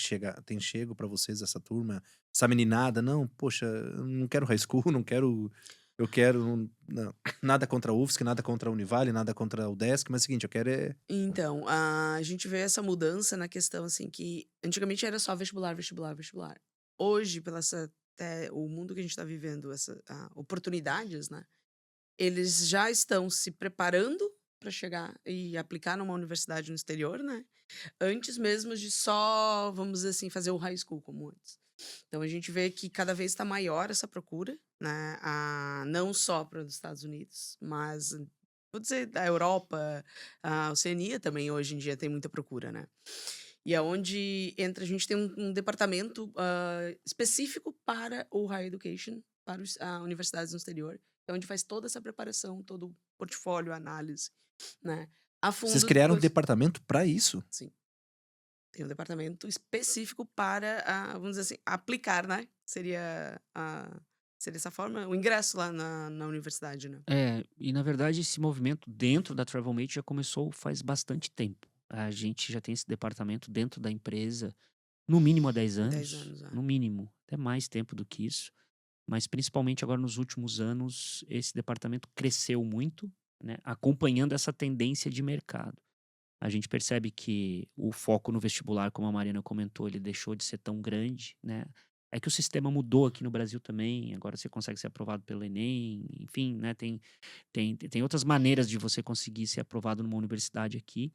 chego pra vocês essa turma, essa meninada, não, poxa, eu não quero high school, eu quero, não, nada contra a UFSC, nada contra a Univale, nada contra a UDESC, mas é o seguinte, eu quero Então, a gente vê essa mudança na questão, assim, que antigamente era só vestibular. Hoje, o mundo que a gente está vivendo, oportunidades, né? Eles já estão se preparando para chegar e aplicar numa universidade no exterior, né? Antes mesmo de só, vamos dizer assim, fazer o high school como antes. Então a gente vê que cada vez está maior essa procura, né? Não só para os Estados Unidos, mas vou dizer da Europa, a Oceania também hoje em dia tem muita procura, né? E é onde a gente tem um departamento específico para o higher education, para as universidades no exterior, é onde faz toda essa preparação, todo o portfólio, análise, né? A fundo. Vocês criaram um departamento para isso? Sim. Tem um departamento específico para, vamos dizer assim, aplicar, né? Seria essa forma, o ingresso lá na universidade, né? E na verdade esse movimento dentro da Travelmate já começou faz bastante tempo. A gente já tem esse departamento dentro da empresa, no mínimo há 10 anos. 10 anos, no mínimo, até mais tempo do que isso. Mas principalmente agora nos últimos anos, esse departamento cresceu muito, né, acompanhando essa tendência de mercado. A gente percebe que o foco no vestibular, como a Mariana comentou, ele deixou de ser tão grande, né? É que o sistema mudou aqui no Brasil também, agora você consegue ser aprovado pelo Enem, enfim, né? Tem outras maneiras de você conseguir ser aprovado numa universidade aqui.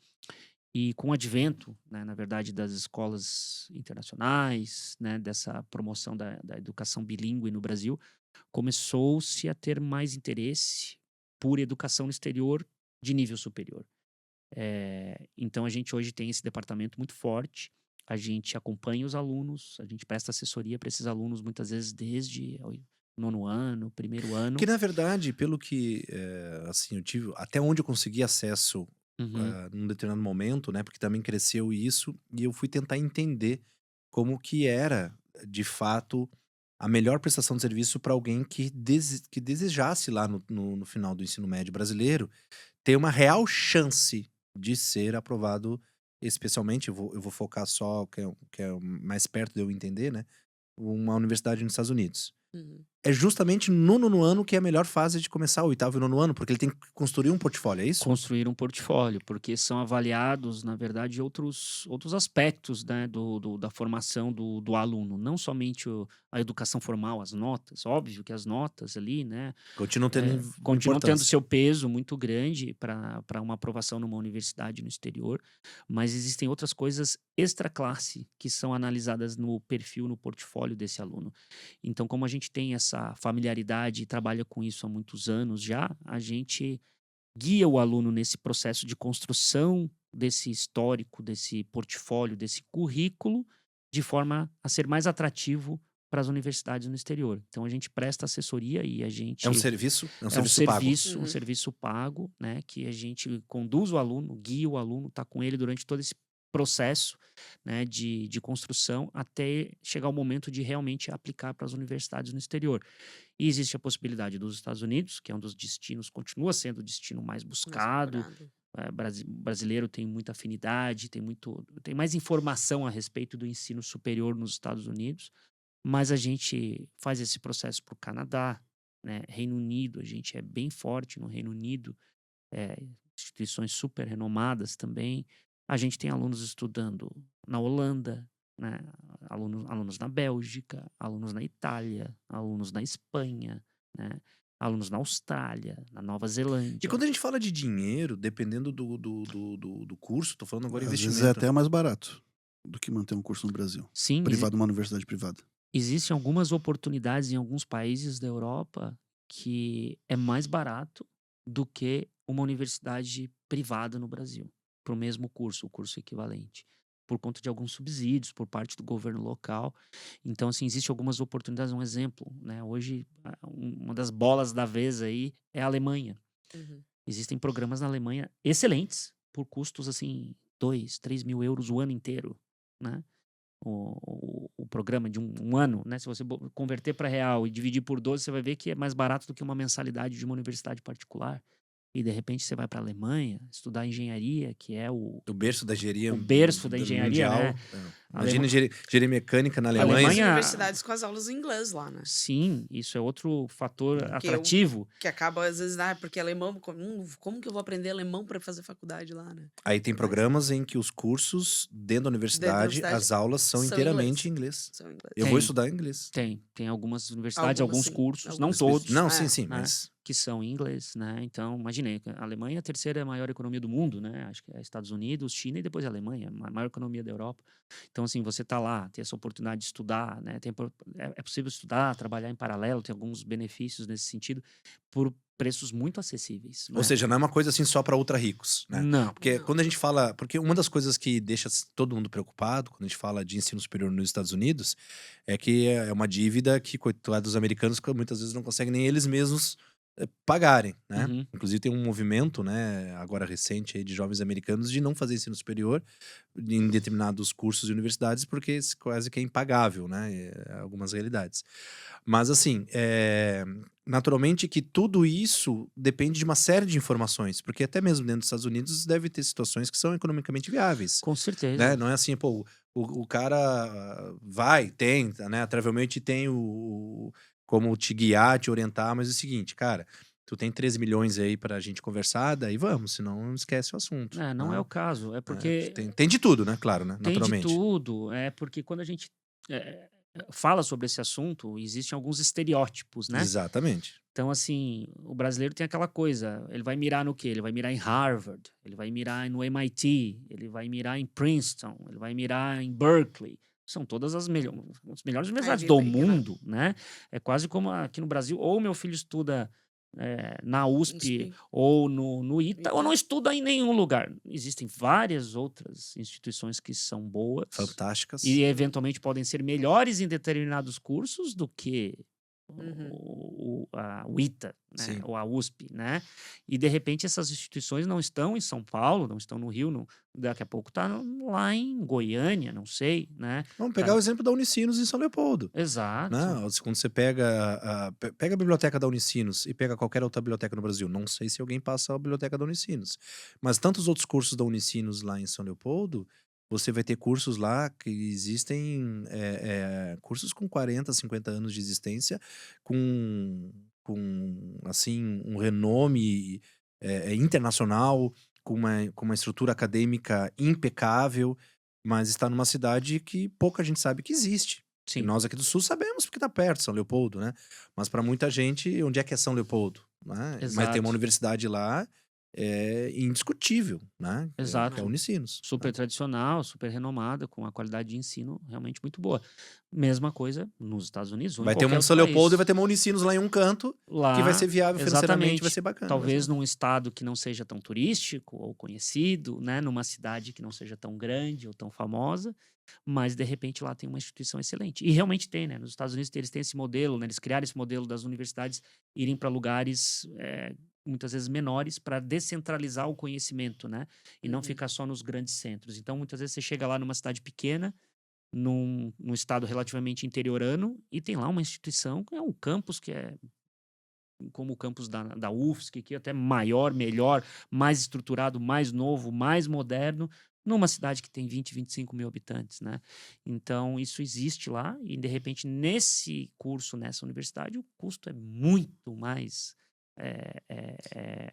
E com o advento, né, na verdade, das escolas internacionais, né, dessa promoção da educação bilíngue no Brasil, começou-se a ter mais interesse por educação no exterior de nível superior. Então, a gente hoje tem esse departamento muito forte. a gente acompanha os alunos, a gente presta assessoria para esses alunos, muitas vezes desde o 9º ano, 1º ano. Que, na verdade, pelo que, assim, eu tive... Até onde eu consegui acesso Uhum. num determinado momento, né? Porque também cresceu isso, e eu fui tentar entender como que era, de fato, a melhor prestação de serviço para alguém que desejasse lá no final do ensino médio brasileiro ter uma real chance de ser aprovado, especialmente, eu vou focar só, que é mais perto de eu entender, né? Uma universidade nos Estados Unidos. Uhum. É justamente no 9º ano que é a melhor fase de começar, o 8º e 9º ano, porque ele tem que construir um portfólio, é isso? Construir um portfólio, porque são avaliados, na verdade, outros aspectos, né, da formação do aluno, não somente a educação formal, as notas, óbvio que as notas ali, né, Continuam tendo continuam tendo importância. seu peso muito grande para uma aprovação numa universidade no exterior, mas existem outras coisas extra classe que são analisadas no perfil, no portfólio desse aluno. Então, como a gente tem essa familiaridade e trabalha com isso há muitos anos já, a gente guia o aluno nesse processo de construção desse histórico, desse portfólio, desse currículo, de forma a ser mais atrativo para as universidades no exterior. Então a gente presta assessoria e a gente É um serviço? É um é um serviço pago? serviço, um Uhum. serviço pago, né, que a gente conduz o aluno, guia o aluno, está com ele durante todo esse processo, né, de construção até chegar o momento de realmente aplicar para as universidades no exterior. E existe a possibilidade dos Estados Unidos, que é um dos destinos, continua sendo o destino mais Mais buscado. procurado. Brasileiro tem muita afinidade, tem mais informação a respeito do ensino superior nos Estados Unidos, mas a gente faz esse processo para o Canadá, né? Reino Unido, a gente é bem forte no Reino Unido, instituições super renomadas também. A gente tem alunos estudando na Holanda, né? Alunos na Bélgica, alunos na Itália, alunos na Espanha, né? Alunos na Austrália, na Nova E Zelândia. quando a gente fala de dinheiro, dependendo do curso, tô falando agora Às vezes investimento. é até mais barato do que manter um curso no Brasil. Sim, Privado, uma universidade privada. existem algumas oportunidades em alguns países da Europa que é mais barato do que uma universidade privada no Brasil, para o mesmo curso, o curso equivalente, por conta de alguns subsídios por parte do governo local. Então, assim, existem algumas oportunidades. Um exemplo, né? Hoje, uma das bolas da vez aí é a Alemanha. Uhum. Existem programas na Alemanha excelentes, por custos, assim, 2, 3 mil euros o ano inteiro, né? O programa de um ano, né? Se você converter para real e dividir por 12, você vai ver que é mais barato do que uma mensalidade de uma universidade particular. E de repente você vai para a Alemanha estudar engenharia, que é o berço da engenharia. o berço da engenharia, mundial. né? Imagina engenharia mecânica na E Alemanha. algumas Alemanha- universidades com as aulas em inglês lá, né? Sim, isso é outro fator Que eu- atrativo. Que acaba, às vezes, porque alemão... Como que eu vou aprender alemão para fazer faculdade lá, né? Aí tem programas em que os cursos dentro da universidade, as aulas são são inteiramente em inglês. São em inglês. Eu Tem. vou estudar inglês. Tem algumas universidades, Algumas, alguns sim. cursos, não Algumas todos, Não, É, sim, né? mas Que são em inglês, né? Então, imaginei, a Alemanha é a terceira maior economia do mundo, né? Acho que é Estados Unidos, China e depois a Alemanha, a maior economia da Europa. Então, assim, você tá lá, tem essa oportunidade de estudar, né? É possível estudar, trabalhar em paralelo, tem alguns benefícios nesse sentido, por preços muito acessíveis. ou seja, não é uma coisa assim só para ultra ricos, né? Não. Porque Não. quando a gente fala, porque uma das coisas que deixa todo mundo preocupado quando a gente fala de ensino superior nos Estados Unidos é que é uma dívida que, coitados dos americanos, que muitas vezes não conseguem nem eles mesmos pagarem, né? Uhum. Inclusive tem um movimento, né, agora recente aí de jovens americanos de não fazer ensino superior em determinados cursos e universidades porque quase que é impagável, né? Algumas realidades. Mas assim, naturalmente que tudo isso depende de uma série de informações, porque até mesmo dentro dos Estados Unidos deve ter situações que são economicamente viáveis, Com certeza. né? Não é assim, pô, o cara tem, né? Travelmente tem como te guiar, te orientar, mas é o seguinte, cara, tu tem 13 milhões aí pra gente conversar, daí vamos, senão esquece o assunto. Não né? é o caso, é porque Tem de tudo, né? Claro, né? tem de Naturalmente. tudo, é porque quando a gente fala sobre esse assunto, existem alguns estereótipos, né? Exatamente. Então, assim, o brasileiro tem aquela coisa, ele vai mirar no quê? Ele vai mirar em Harvard, ele vai mirar no MIT, ele vai mirar em Princeton, ele vai mirar em Berkeley. São todas as melhores universidades do Ivy League, né? mundo, né? É quase como aqui no Brasil, ou meu filho estuda na USP USP. ou no ITA, ou ITA. não estuda em nenhum lugar. Existem várias outras instituições que são boas Fantásticas. e eventualmente podem ser melhores em determinados cursos do que Uhum. o ITA, né? Sim. Ou a USP, né? E de repente essas instituições não estão em São Paulo, não estão no Rio, daqui a pouco está lá em Goiânia, não sei, né? Vamos pegar Tá- o exemplo da Unicinos em São Leopoldo. Exato. Né? Quando você pega a biblioteca da Unicinos e pega qualquer outra biblioteca no Brasil, não sei se alguém passa a biblioteca da Unicinos, mas tantos outros cursos da Unicinos lá em São Leopoldo, você vai ter cursos lá que existem, cursos com 40, 50 anos de existência, com assim, um renome internacional, com uma estrutura acadêmica impecável, mas está numa cidade que pouca gente sabe que existe. E Sim. nós aqui do Sul sabemos porque tá perto, São Leopoldo, né? Mas para muita gente, onde é que é São Leopoldo? Né? Mas tem Exato. uma universidade lá indiscutível, né? Que é Exato. a Unicinos. Super Né? tradicional, super renomada, com a qualidade de ensino realmente muito boa. Mesma coisa nos Estados Unidos ou em Vai ter uma qualquer em outro São Leopoldo e país. vai ter uma Unicinos lá em um canto, que vai Lá, ser viável financeiramente, vai exatamente. ser bacana. Talvez num estado que não seja tão turístico ou conhecido, né? Numa cidade que não seja tão grande ou tão famosa, mas de repente lá tem uma instituição excelente. E realmente tem, né? Nos Estados Unidos eles têm esse modelo, né? Eles criaram esse modelo das universidades irem para lugares muitas vezes menores para descentralizar o conhecimento, né? E não Uhum. ficar só nos grandes centros. Então, muitas vezes você chega lá numa cidade pequena, num estado relativamente interiorano, e tem lá uma instituição, que é um campus que é como o campus da UFSC, que é até maior, melhor, mais estruturado, mais novo, mais moderno, numa cidade que tem 20, 25 mil habitantes, né? Então, isso existe lá, e de repente, nesse curso, nessa universidade, o custo é muito mais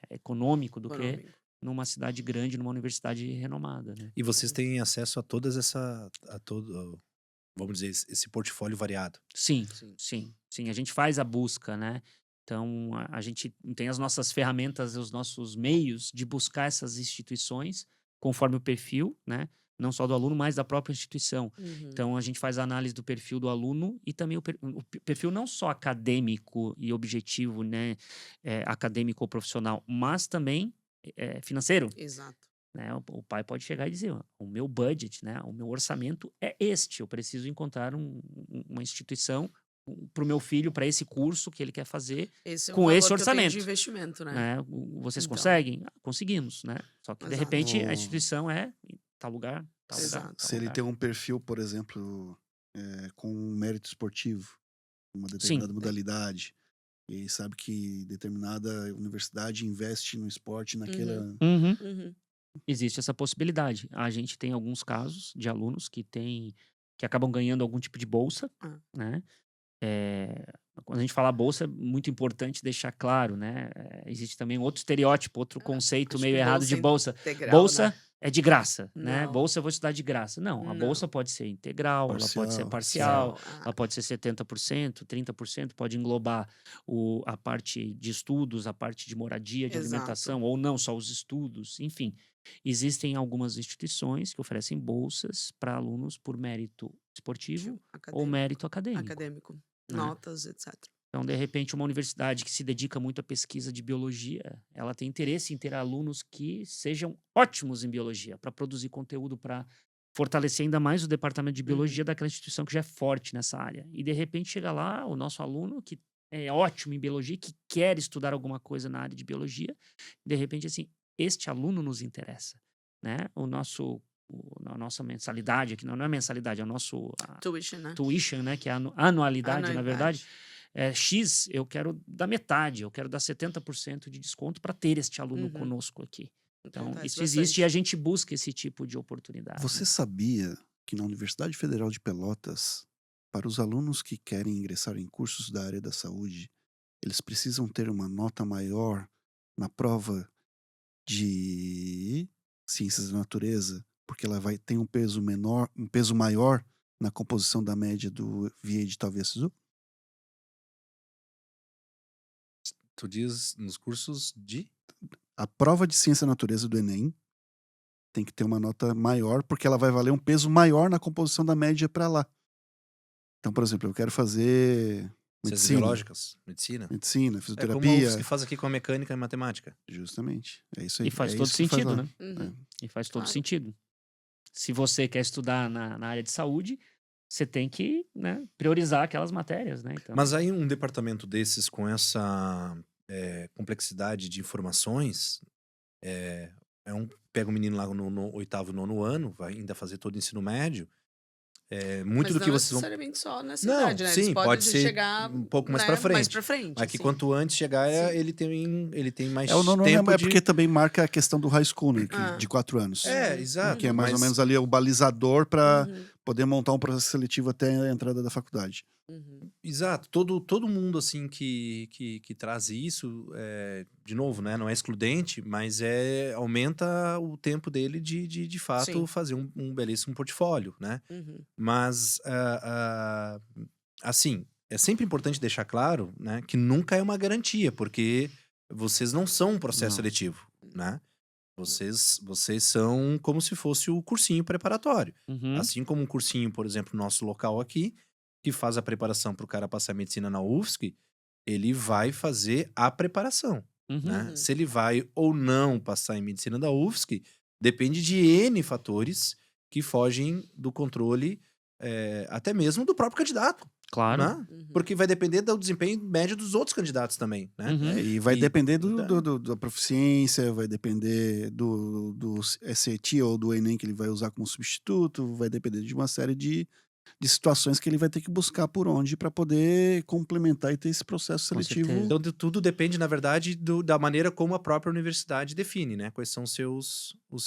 econômico do que Econômico. numa cidade grande, numa universidade renomada, né? E vocês têm acesso a todo, vamos dizer, esse portfólio variado. Sim, Sim. sim, sim. A gente faz a busca, né? Então, a gente tem as nossas ferramentas, os nossos meios de buscar essas instituições conforme o perfil, né? Não só do aluno, mas da própria instituição. Uhum. Então, a gente faz a análise do perfil do aluno e também o perfil não só acadêmico e objetivo, né? Acadêmico ou profissional, mas também financeiro. Exato. Né? O pai pode chegar e dizer, ó, o meu budget, né? O meu orçamento é este, eu preciso encontrar uma instituição para o meu filho, para esse curso que ele quer fazer, Esse é o com valor esse que eu tenho de orçamento. investimento, né? Né? Vocês Então. conseguem? Conseguimos, né? Só que, de Exato. repente, a O- instituição é em tal lugar, tal lugar, Exato. tal Se ele lugar. tem um perfil, por exemplo, com um mérito esportivo, uma Sim. determinada modalidade, e sabe que determinada universidade investe no esporte naquela. Uhum. Uhum. Existe essa possibilidade. A gente tem alguns casos de alunos que acabam ganhando algum tipo de bolsa, Ah. né? Quando a gente fala bolsa, é muito importante deixar claro, né? Existe também outro estereótipo, outro conceito acho meio que errado bolsa de bolsa. integral, Bolsa né? é de graça, né? Não. Bolsa eu vou estudar de graça. Não, a Não. bolsa pode ser integral, ela pode ser Parcial. parcial, ela pode ser 70%, 30%, pode englobar a parte de estudos, a parte de moradia, de Exato. alimentação, ou não só os estudos, enfim. Existem algumas instituições que oferecem bolsas para alunos por mérito esportivo ou Acadêmico. mérito acadêmico. Acadêmico. né? Notas, etc. Então, de repente, uma universidade que se dedica muito à pesquisa de biologia, ela tem interesse em ter alunos que sejam ótimos em biologia, para produzir conteúdo, para fortalecer ainda mais o departamento de biologia daquela instituição que já é forte nessa área. E, de repente, chega lá o nosso aluno que é ótimo em biologia, que quer estudar alguma coisa na área de biologia, de repente, assim, este aluno nos interessa, né? A nossa mensalidade aqui, não é mensalidade, é o nosso Tuition, né? tuition, né? Que é a anualidade, na verdade. X, eu quero dar metade, eu quero dar 70% de desconto para ter este aluno conosco aqui. Então, Acontece isso existe bastante. e a gente busca esse tipo de oportunidade. Você né? sabia que na Universidade Federal de Pelotas, para os alunos que querem ingressar em cursos da área da saúde, eles precisam ter uma nota maior na prova de ciências da natureza, porque ela vai ter um peso menor, um peso maior na composição da média do VA de talvez SISU? Tu diz nos cursos de... A prova de ciência da natureza do Enem tem que ter uma nota maior, porque ela vai valer um peso maior na composição da média para lá. Então, por exemplo, eu quero fazer Ciências Medicina. biológicas, medicina. Medicina, É como fisioterapia. o que faz aqui com a mecânica e matemática. Justamente. É isso aí. E faz é todo isso que faz sentido, lá. né? Uhum. E faz todo Claro. sentido. Se você quer estudar na área de saúde, você tem que, né, priorizar aquelas matérias, né? Então, Mas aí um departamento desses com essa complexidade de informações, pega um menino lá no 8º, 9º ano, vai ainda fazer todo o ensino médio, muito Mas do não que vocês vão... necessariamente só nessa Não, idade, né? Eles sim, podem pode ser chegar, um pouco mais né, pra mais frente. pra frente. Mas que assim. quanto antes chegar, Sim. ele tem mais O nono tempo ano é de... porque também marca a questão do high school, né? Ah. De 4 anos. Exato. Que é mais ou mas- menos ali o balizador para Uhum, poder montar um processo seletivo até a entrada da faculdade. uhum. Exato, todo mundo assim que traz isso, de novo, né, não é excludente, mas aumenta o tempo dele de fato Sim. fazer um belíssimo portfólio, né? Uhum. Mas, assim, é sempre importante deixar claro, né, que nunca é uma garantia, porque vocês não são um processo Não. seletivo, né? Vocês são como se fosse o cursinho preparatório. uhum, Assim como um cursinho, por exemplo, nosso local aqui, que faz a preparação para o cara passar medicina na UFSC, ele vai fazer a preparação, uhum. né? Uhum. Se ele vai ou não passar em medicina da UFSC, depende de N fatores que fogem do controle, até mesmo do próprio candidato, Claro. né? Uhum. Porque vai depender do desempenho médio dos outros candidatos também, né? Uhum. E vai E- depender então- da proficiência, vai depender do SAT ou do Enem que ele vai usar como substituto, vai depender de uma série de situações que ele vai ter que buscar por onde para poder complementar e ter esse processo Com seletivo. certeza. Então, tudo depende, na verdade, da maneira como a própria universidade define, né? Quais são os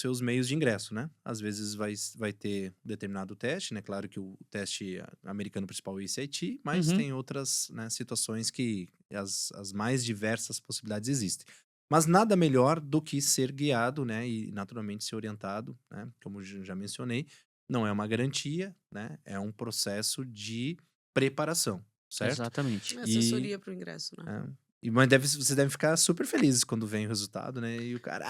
seus meios de ingresso, né? Às vezes vai ter determinado teste, né? Claro que o teste americano principal é o SAT, mas Uhum. tem outras, né, situações que as mais diversas possibilidades existem. Mas nada melhor do que ser guiado, né? E naturalmente ser orientado, né? Como já mencionei, não é uma garantia, né? É um processo de preparação, certo? Exatamente. Assessoria para o ingresso, né? Mas vocês devem ficar super felizes quando vem o resultado, né? E o cara,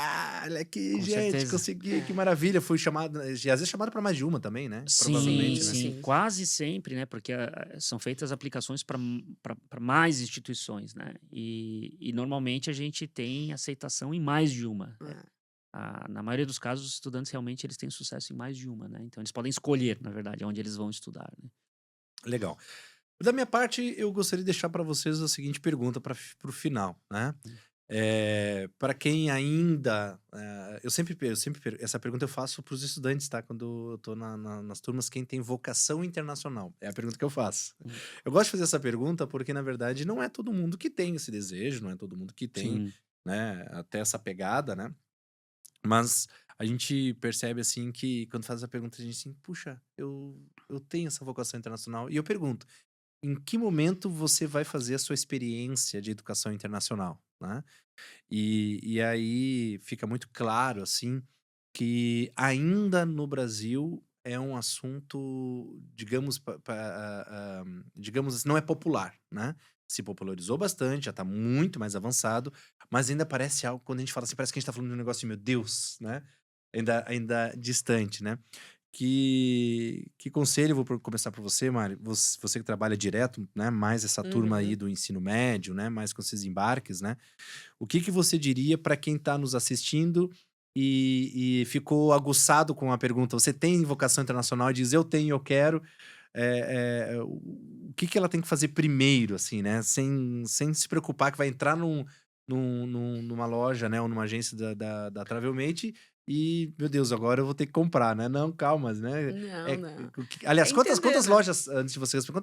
olha aqui, Com gente, certeza. consegui, que maravilha. Fui chamado, e às vezes chamado para mais de uma também, né? Sim, Provavelmente, Sim, né? sim, sim. quase sempre, né? Porque são feitas aplicações para mais instituições, né? E normalmente a gente tem aceitação em mais de uma. Na maioria dos casos, os estudantes realmente eles têm sucesso em mais de uma, né? Então eles podem escolher, na verdade, onde eles vão estudar, né? Legal. Da minha parte, eu gostaria de deixar para vocês a seguinte pergunta para o final, né? Para quem ainda. Essa pergunta eu faço para os estudantes, tá? Quando eu tô nas turmas, quem tem vocação internacional. É a pergunta que eu faço. Hum. Eu gosto de fazer essa pergunta porque, na verdade, não é todo mundo que tem esse desejo, não é todo mundo que tem, Sim, né, até essa pegada, né? Mas a gente percebe, assim, que quando faz essa pergunta, a gente assim, puxa, eu tenho essa vocação internacional. E eu pergunto, em que momento você vai fazer a sua experiência de educação internacional, né? E aí fica muito claro, assim, que ainda no Brasil é um assunto, digamos, digamos assim, não é popular, né? Se popularizou bastante, já tá muito mais avançado, mas ainda parece algo, quando a gente fala assim, parece que a gente tá falando de um negócio, meu Deus, né? Ainda distante, né? Que conselho, eu vou começar por você, Mari, você que trabalha direto, né? Mais essa turma aí Uhum. do ensino médio, né? Mais com esses embarques, né? O que você diria para quem está nos assistindo e ficou aguçado com a pergunta? Você tem vocação internacional? E diz, eu tenho, eu quero. O que ela tem que fazer primeiro, assim, né? Sem se preocupar que vai entrar numa loja, né? Ou numa agência da Travelmate e, meu Deus, agora eu vou ter que comprar, né? Não, calma, né? Não, não. Aliás, É quantas entender, né? lojas, antes de você responder,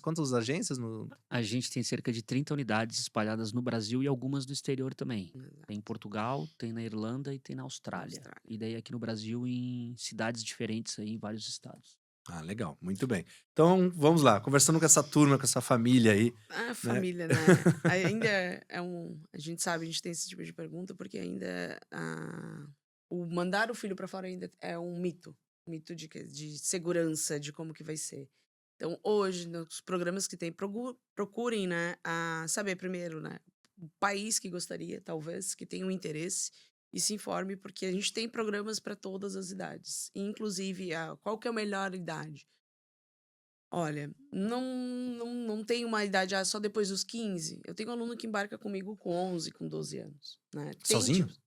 quantas agências no... a gente tem cerca de 30 unidades espalhadas no Brasil e algumas no exterior também. Tem em Portugal, tem na Irlanda e tem na Austrália. E daí aqui no Brasil em cidades diferentes aí, em vários estados. Ah, legal, muito bem. Então, vamos lá, conversando com essa turma, com essa família aí. A família, né? Ainda a gente sabe, a gente tem esse tipo de pergunta porque ainda o mandar o filho para fora ainda é um mito. Mito de segurança, de como que vai ser. Então, hoje, nos programas que tem, procurem, né, a saber primeiro, né, o país que gostaria, talvez, que tenha um interesse, e se informe, porque a gente tem programas para todas as idades. Inclusive, qual que é a melhor idade? Olha, não tem uma idade só depois dos 15. Eu tenho um aluno que embarca comigo com 11, com 12 anos, né? Tem Sozinho? tipos,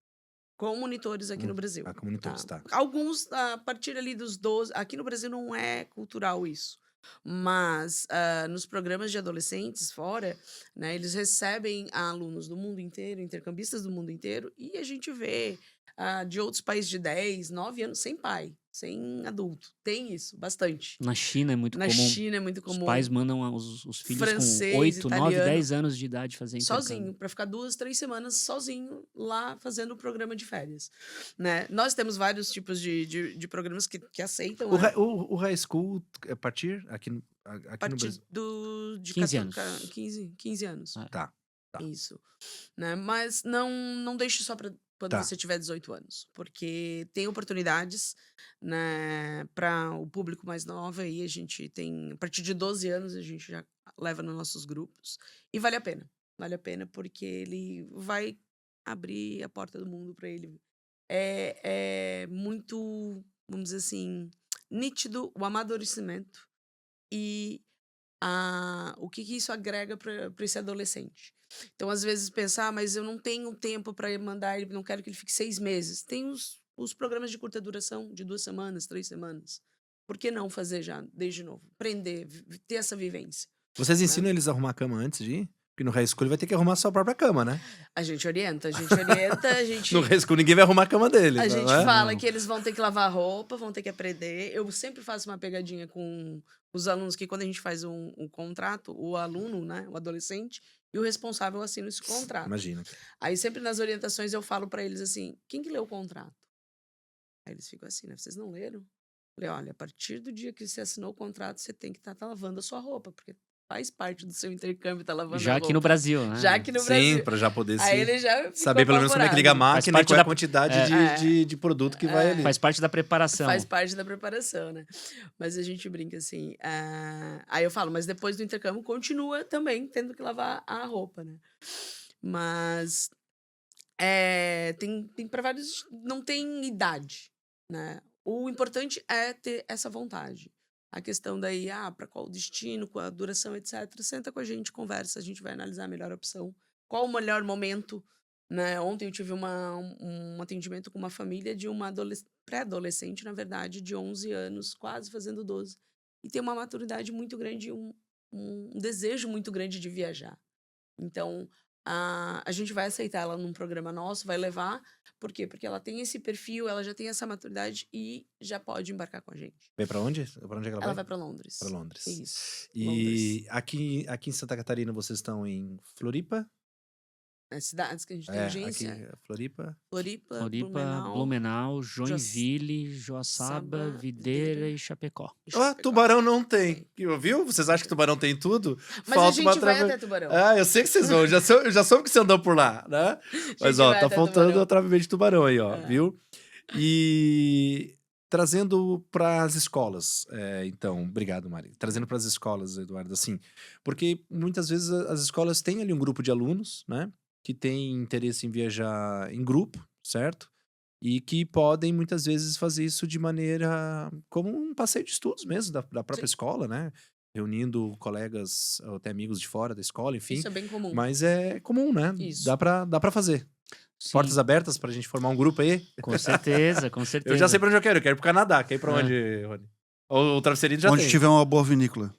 com monitores aqui no Brasil, Ah, com monitores, tá. Alguns a partir ali dos 12. Aqui no Brasil não é cultural isso, mas nos programas de adolescentes fora, né, eles recebem alunos do mundo inteiro, intercambistas do mundo inteiro, e a gente vê de outros países de 10, 9 anos sem pai, sem adulto. Tem isso, bastante. Na China é muito Na comum. China é muito Os comum. pais mandam os filhos Francês, com 8, 9, italiano. 10 anos de idade fazer intercâmbio. Sozinho, para ficar 2, 3 semanas sozinho lá fazendo o programa de férias, né? Nós temos vários tipos de programas que aceitam, O, né? hi- o high school, a partir aqui, A aqui no partir Brasil. de 15 15 anos. Ah. Tá. Isso. Né? Mas não deixe só para quando Tá. você tiver 18 anos, porque tem oportunidades, né, para o público mais novo aí, a gente tem, a partir de 12 anos a gente já leva nos nossos grupos e vale a pena. Vale a pena porque ele vai abrir a porta do mundo para ele. É muito, vamos dizer assim, nítido o amadurecimento e o que isso agrega para esse adolescente. Então, às vezes, pensar, mas eu não tenho tempo para mandar ele, não quero que ele fique 6 meses. Tem os programas de curta duração, de 2 semanas, 3 semanas. Por que não fazer já, desde novo? Aprender, ter essa vivência. Vocês ensinam eles a arrumar a cama antes de ir? Porque no high school ele vai ter que arrumar a sua própria cama, né? A gente orienta, a gente... No high school ninguém vai arrumar a cama dele. A não gente é? fala que eles vão ter que lavar roupa, vão ter que aprender. Eu sempre faço uma pegadinha com os alunos, que quando a gente faz um contrato, o aluno, né, o adolescente, e o responsável assinam esse contrato. Imagina. Aí sempre nas orientações eu falo pra eles assim, quem que leu o contrato? Aí eles ficam assim, né, vocês não leram? Eu falei, olha, a partir do dia que você assinou o contrato, você tem que estar lavando a sua roupa, porque faz parte do seu intercâmbio, tá lavando Já a aqui roupa. no Brasil, né? Já aqui no Brasil. Sim, pra já poder Aí se ele já ficou saber pelo menos como é que liga a apavorado. máquina e parte qual é a da- quantidade de produto que vai ali. Faz parte da preparação. Faz parte da preparação, né? Mas a gente brinca assim. Aí eu falo, mas depois do intercâmbio continua também tendo que lavar a roupa, né? Mas tem para vários. Não tem idade, né? O importante é ter essa vontade. A questão daí, para qual destino, qual a duração, etc. Senta com a gente, conversa, a gente vai analisar a melhor opção. Qual o melhor momento, né? Ontem eu tive um atendimento com uma família de uma pré-adolescente, na verdade, de 11 anos, quase fazendo 12. E tem uma maturidade muito grande, um desejo muito grande de viajar. Então, a gente vai aceitar ela num programa nosso, vai levar. Por quê? Porque ela tem esse perfil, ela já tem essa maturidade e já pode embarcar com a gente. Vai pra onde? Pra onde é que ela Ela vai? vai para Londres. Pra Londres. Isso. E aqui em Santa Catarina vocês estão em Floripa? As cidades que a gente tem É, agência. aqui Floripa. Floripa, Floripa, Blumenau, Joinville, Joaçaba, Joaçaba, Videira e Chapecó. e Ah, Chapecó. Tubarão não tem. Viu? Vocês acham que Tubarão tem tudo? Mas a gente vai até Tubarão. Ah, eu sei que vocês vão. Eu já soube que você andou por lá, né? Mas, ó, vai tá até faltando Tubarão. a Travel de Tubarão aí, ó, É. viu? E trazendo para as escolas, então, obrigado, Mari. Trazendo para as escolas, Eduardo, assim, porque muitas vezes as escolas têm ali um grupo de alunos, né, que tem interesse em viajar em grupo, certo? E que podem muitas vezes fazer isso de maneira como um passeio de estudos mesmo da própria Sim. escola, né? Reunindo colegas ou até amigos de fora da escola, enfim. Isso é bem comum. Mas é comum, né? Isso. Dá pra fazer. Sim, Portas abertas pra gente formar um grupo aí. com certeza, com certeza. Eu já sei pra onde eu quero ir pro Canadá. Quer ir pra É. onde, Rony? Ou o travesseirinho já Onde tem. tiver uma boa vinícola.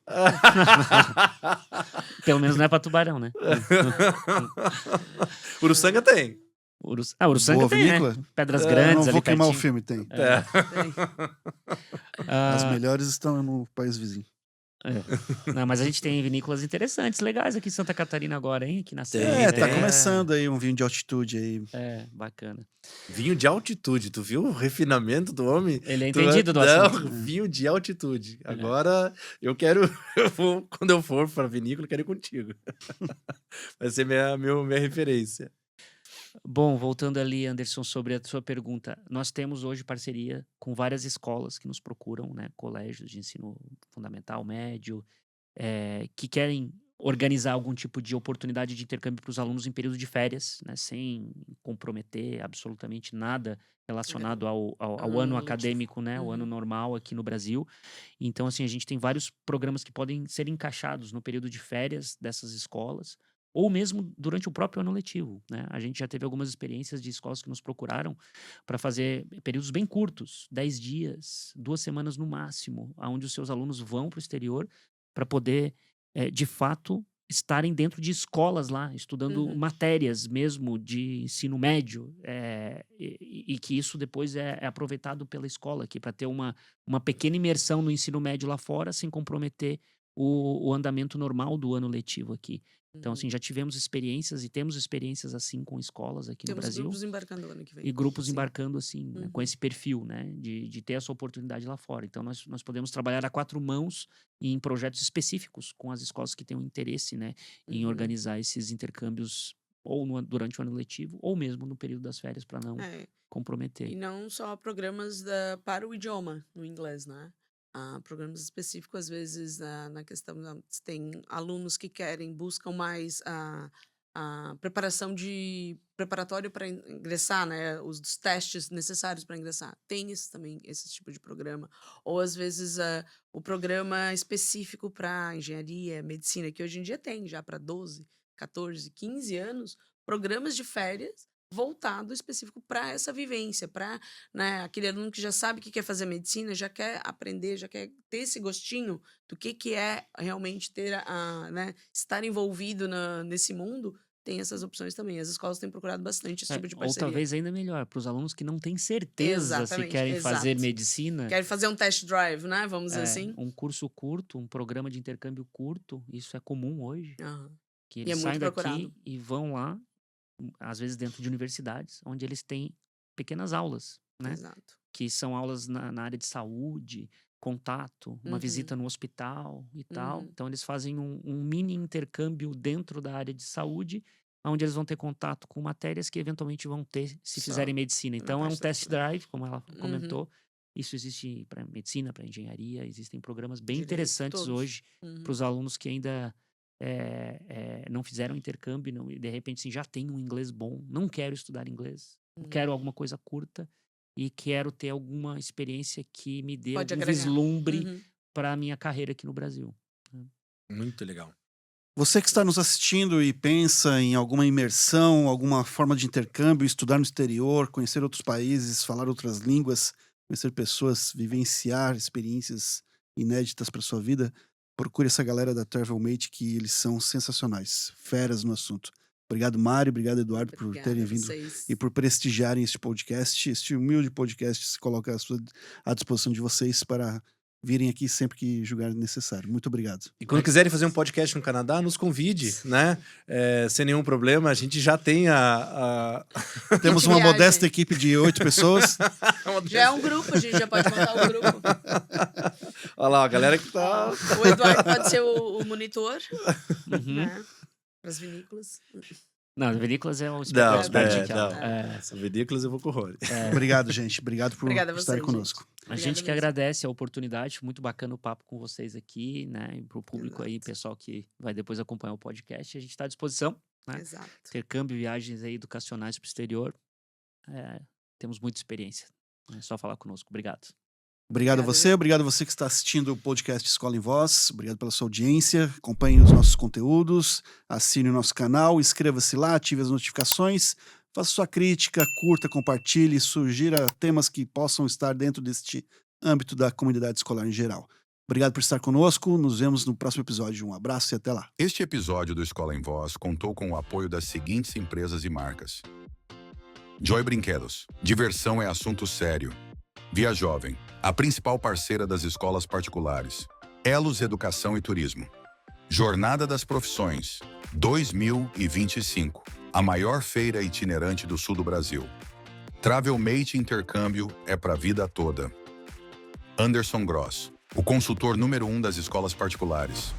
Pelo menos não é pra Tubarão, né? Uruçanga tem. Uruçanga Boa tem, né? vinícola? Pedras Eu Grandes, não ali vou queimar o pertinho. filme, tem. É. As Ah, melhores estão no país vizinho. não, mas a gente tem vinícolas interessantes, legais aqui em Santa Catarina agora, hein? Aqui na Tem, Serra. Tá tem. começando aí um vinho de altitude aí. É, bacana. Vinho de altitude. Tu viu o refinamento do homem? Ele é Tu entendido do não, assunto. vinho de altitude. É. Agora, quando eu for pra vinícola, eu quero ir contigo. Vai ser minha referência. Bom, voltando ali, Anderson, sobre a sua pergunta, nós temos hoje parceria com várias escolas que nos procuram, né, colégios de ensino fundamental, médio, que querem organizar algum tipo de oportunidade de intercâmbio para os alunos em período de férias, né, sem comprometer absolutamente nada relacionado ao ano letivo. acadêmico, né, o ano Uhum. normal aqui no Brasil. Então, assim, a gente tem vários programas que podem ser encaixados no período de férias dessas escolas, ou mesmo durante o próprio ano letivo, né? A gente já teve algumas experiências de escolas que nos procuraram para fazer períodos bem curtos, 10 dias, 2 semanas no máximo, onde os seus alunos vão para o exterior para poder, de fato, estarem dentro de escolas lá, estudando Uhum. matérias mesmo de ensino médio, e que isso depois é aproveitado pela escola aqui, para ter uma pequena imersão no ensino médio lá fora, sem comprometer o andamento normal do ano letivo aqui. Então, assim, Uhum. já tivemos experiências e temos experiências assim com escolas aqui no Temos Brasil. grupos embarcando ano que vem. E grupos Sim. embarcando assim, né, com Uhum. esse perfil, né, de ter essa oportunidade lá fora. Então, nós podemos trabalhar a 4 mãos em projetos específicos com as escolas que tenham interesse, né, em Uhum. organizar esses intercâmbios ou durante o ano letivo ou mesmo no período das férias para não É. E comprometer. não só programas para o idioma, no inglês, né? Programas específicos, às vezes, na questão tem alunos que buscam mais a preparatório para ingressar, né? Os testes necessários para ingressar. Tem esse tipo de programa. Ou, às vezes, o programa específico para engenharia, medicina, que hoje em dia tem já para 12, 14, 15 anos, programas de férias voltado específico para essa vivência, para, né, aquele aluno que já sabe que quer fazer medicina, já quer aprender, já quer ter esse gostinho do que é realmente ter né, estar envolvido nesse mundo, tem essas opções também. As escolas têm procurado bastante esse tipo de Ou parceria. talvez ainda melhor, para os alunos que não têm certeza se Exatamente, querem fazer exato. medicina. Quer fazer um test drive, né? Vamos dizer assim. Um curso curto, um programa de intercâmbio curto, isso é comum hoje. Aham. Que E é eles muito saem procurado. daqui e vão lá, às vezes dentro de universidades, onde eles têm pequenas aulas, né? Exato. Que são aulas na área de saúde, contato, uma Uhum. visita no hospital e tal. Uhum. Então, eles fazem um mini intercâmbio dentro da área de saúde, onde eles vão ter contato com matérias que eventualmente vão ter se Só fizerem medicina. na Então, é um parte da test drive, como ela Uhum. comentou. Isso existe para medicina, para engenharia, existem programas bem Direito, interessantes todos. hoje Uhum. para os alunos que ainda não fizeram intercâmbio e de repente assim, já tem um inglês bom, não quero estudar inglês, Uhum. quero alguma coisa curta e quero ter alguma experiência que me dê Pode algum agregar. vislumbre Uhum. para a minha carreira aqui no Brasil. Muito legal. Você que está nos assistindo e pensa em alguma imersão, alguma forma de intercâmbio, estudar no exterior, conhecer outros países, falar outras línguas, conhecer pessoas, vivenciar experiências inéditas para sua vida, procure essa galera da Travelmate, que eles são sensacionais, feras no assunto. Obrigado, Mário, obrigado, Eduardo, por Obrigada terem a vindo vocês. e por prestigiarem este podcast. Este humilde podcast se coloca à disposição de vocês para virem aqui sempre que julgarem necessário. Muito obrigado. E quando quiserem fazer um podcast no Canadá, nos convide, né? Sem nenhum problema. A gente já tem Temos de uma viagem. modesta equipe de 8 pessoas. Já é um grupo, a gente já pode montar um grupo. Olha lá, a galera que tá... O Eduardo pode ser o monitor, Uhum. né? Para as vinícolas. Não, vinícolas é o Não, expert aqui, ó. não. Vinícolas eu vou com o Rony. Obrigado, gente. Obrigado por Obrigada a estarem vocês, conosco. A Obrigada gente que mesmo. agradece a oportunidade, muito bacana o papo com vocês aqui, né? E pro público aí, Exato. pessoal que vai depois acompanhar o podcast, a gente está à disposição, né? Exato. Intercâmbio, viagens aí educacionais para o exterior. Temos muita experiência. É só falar conosco. Obrigado. Obrigado a Obrigada, você, viu? obrigado a você que está assistindo o podcast Escola em Voz. Obrigado pela sua audiência. Acompanhe os nossos conteúdos, assine o nosso canal, inscreva-se lá, ative as notificações, faça sua crítica, curta, compartilhe, sugira temas que possam estar dentro deste âmbito da comunidade escolar em geral. Obrigado por estar conosco. Nos vemos no próximo episódio. Um abraço e até lá. Este episódio do Escola em Voz contou com o apoio das seguintes empresas e marcas: Joy Brinquedos. Diversão é assunto sério. Via Jovem, a principal parceira das escolas particulares. Elos Educação e Turismo. Jornada das Profissões 2025, a maior feira itinerante do sul do Brasil. Travelmate Intercâmbio é para a vida toda. Anderson Gross, o consultor número 1 das escolas particulares.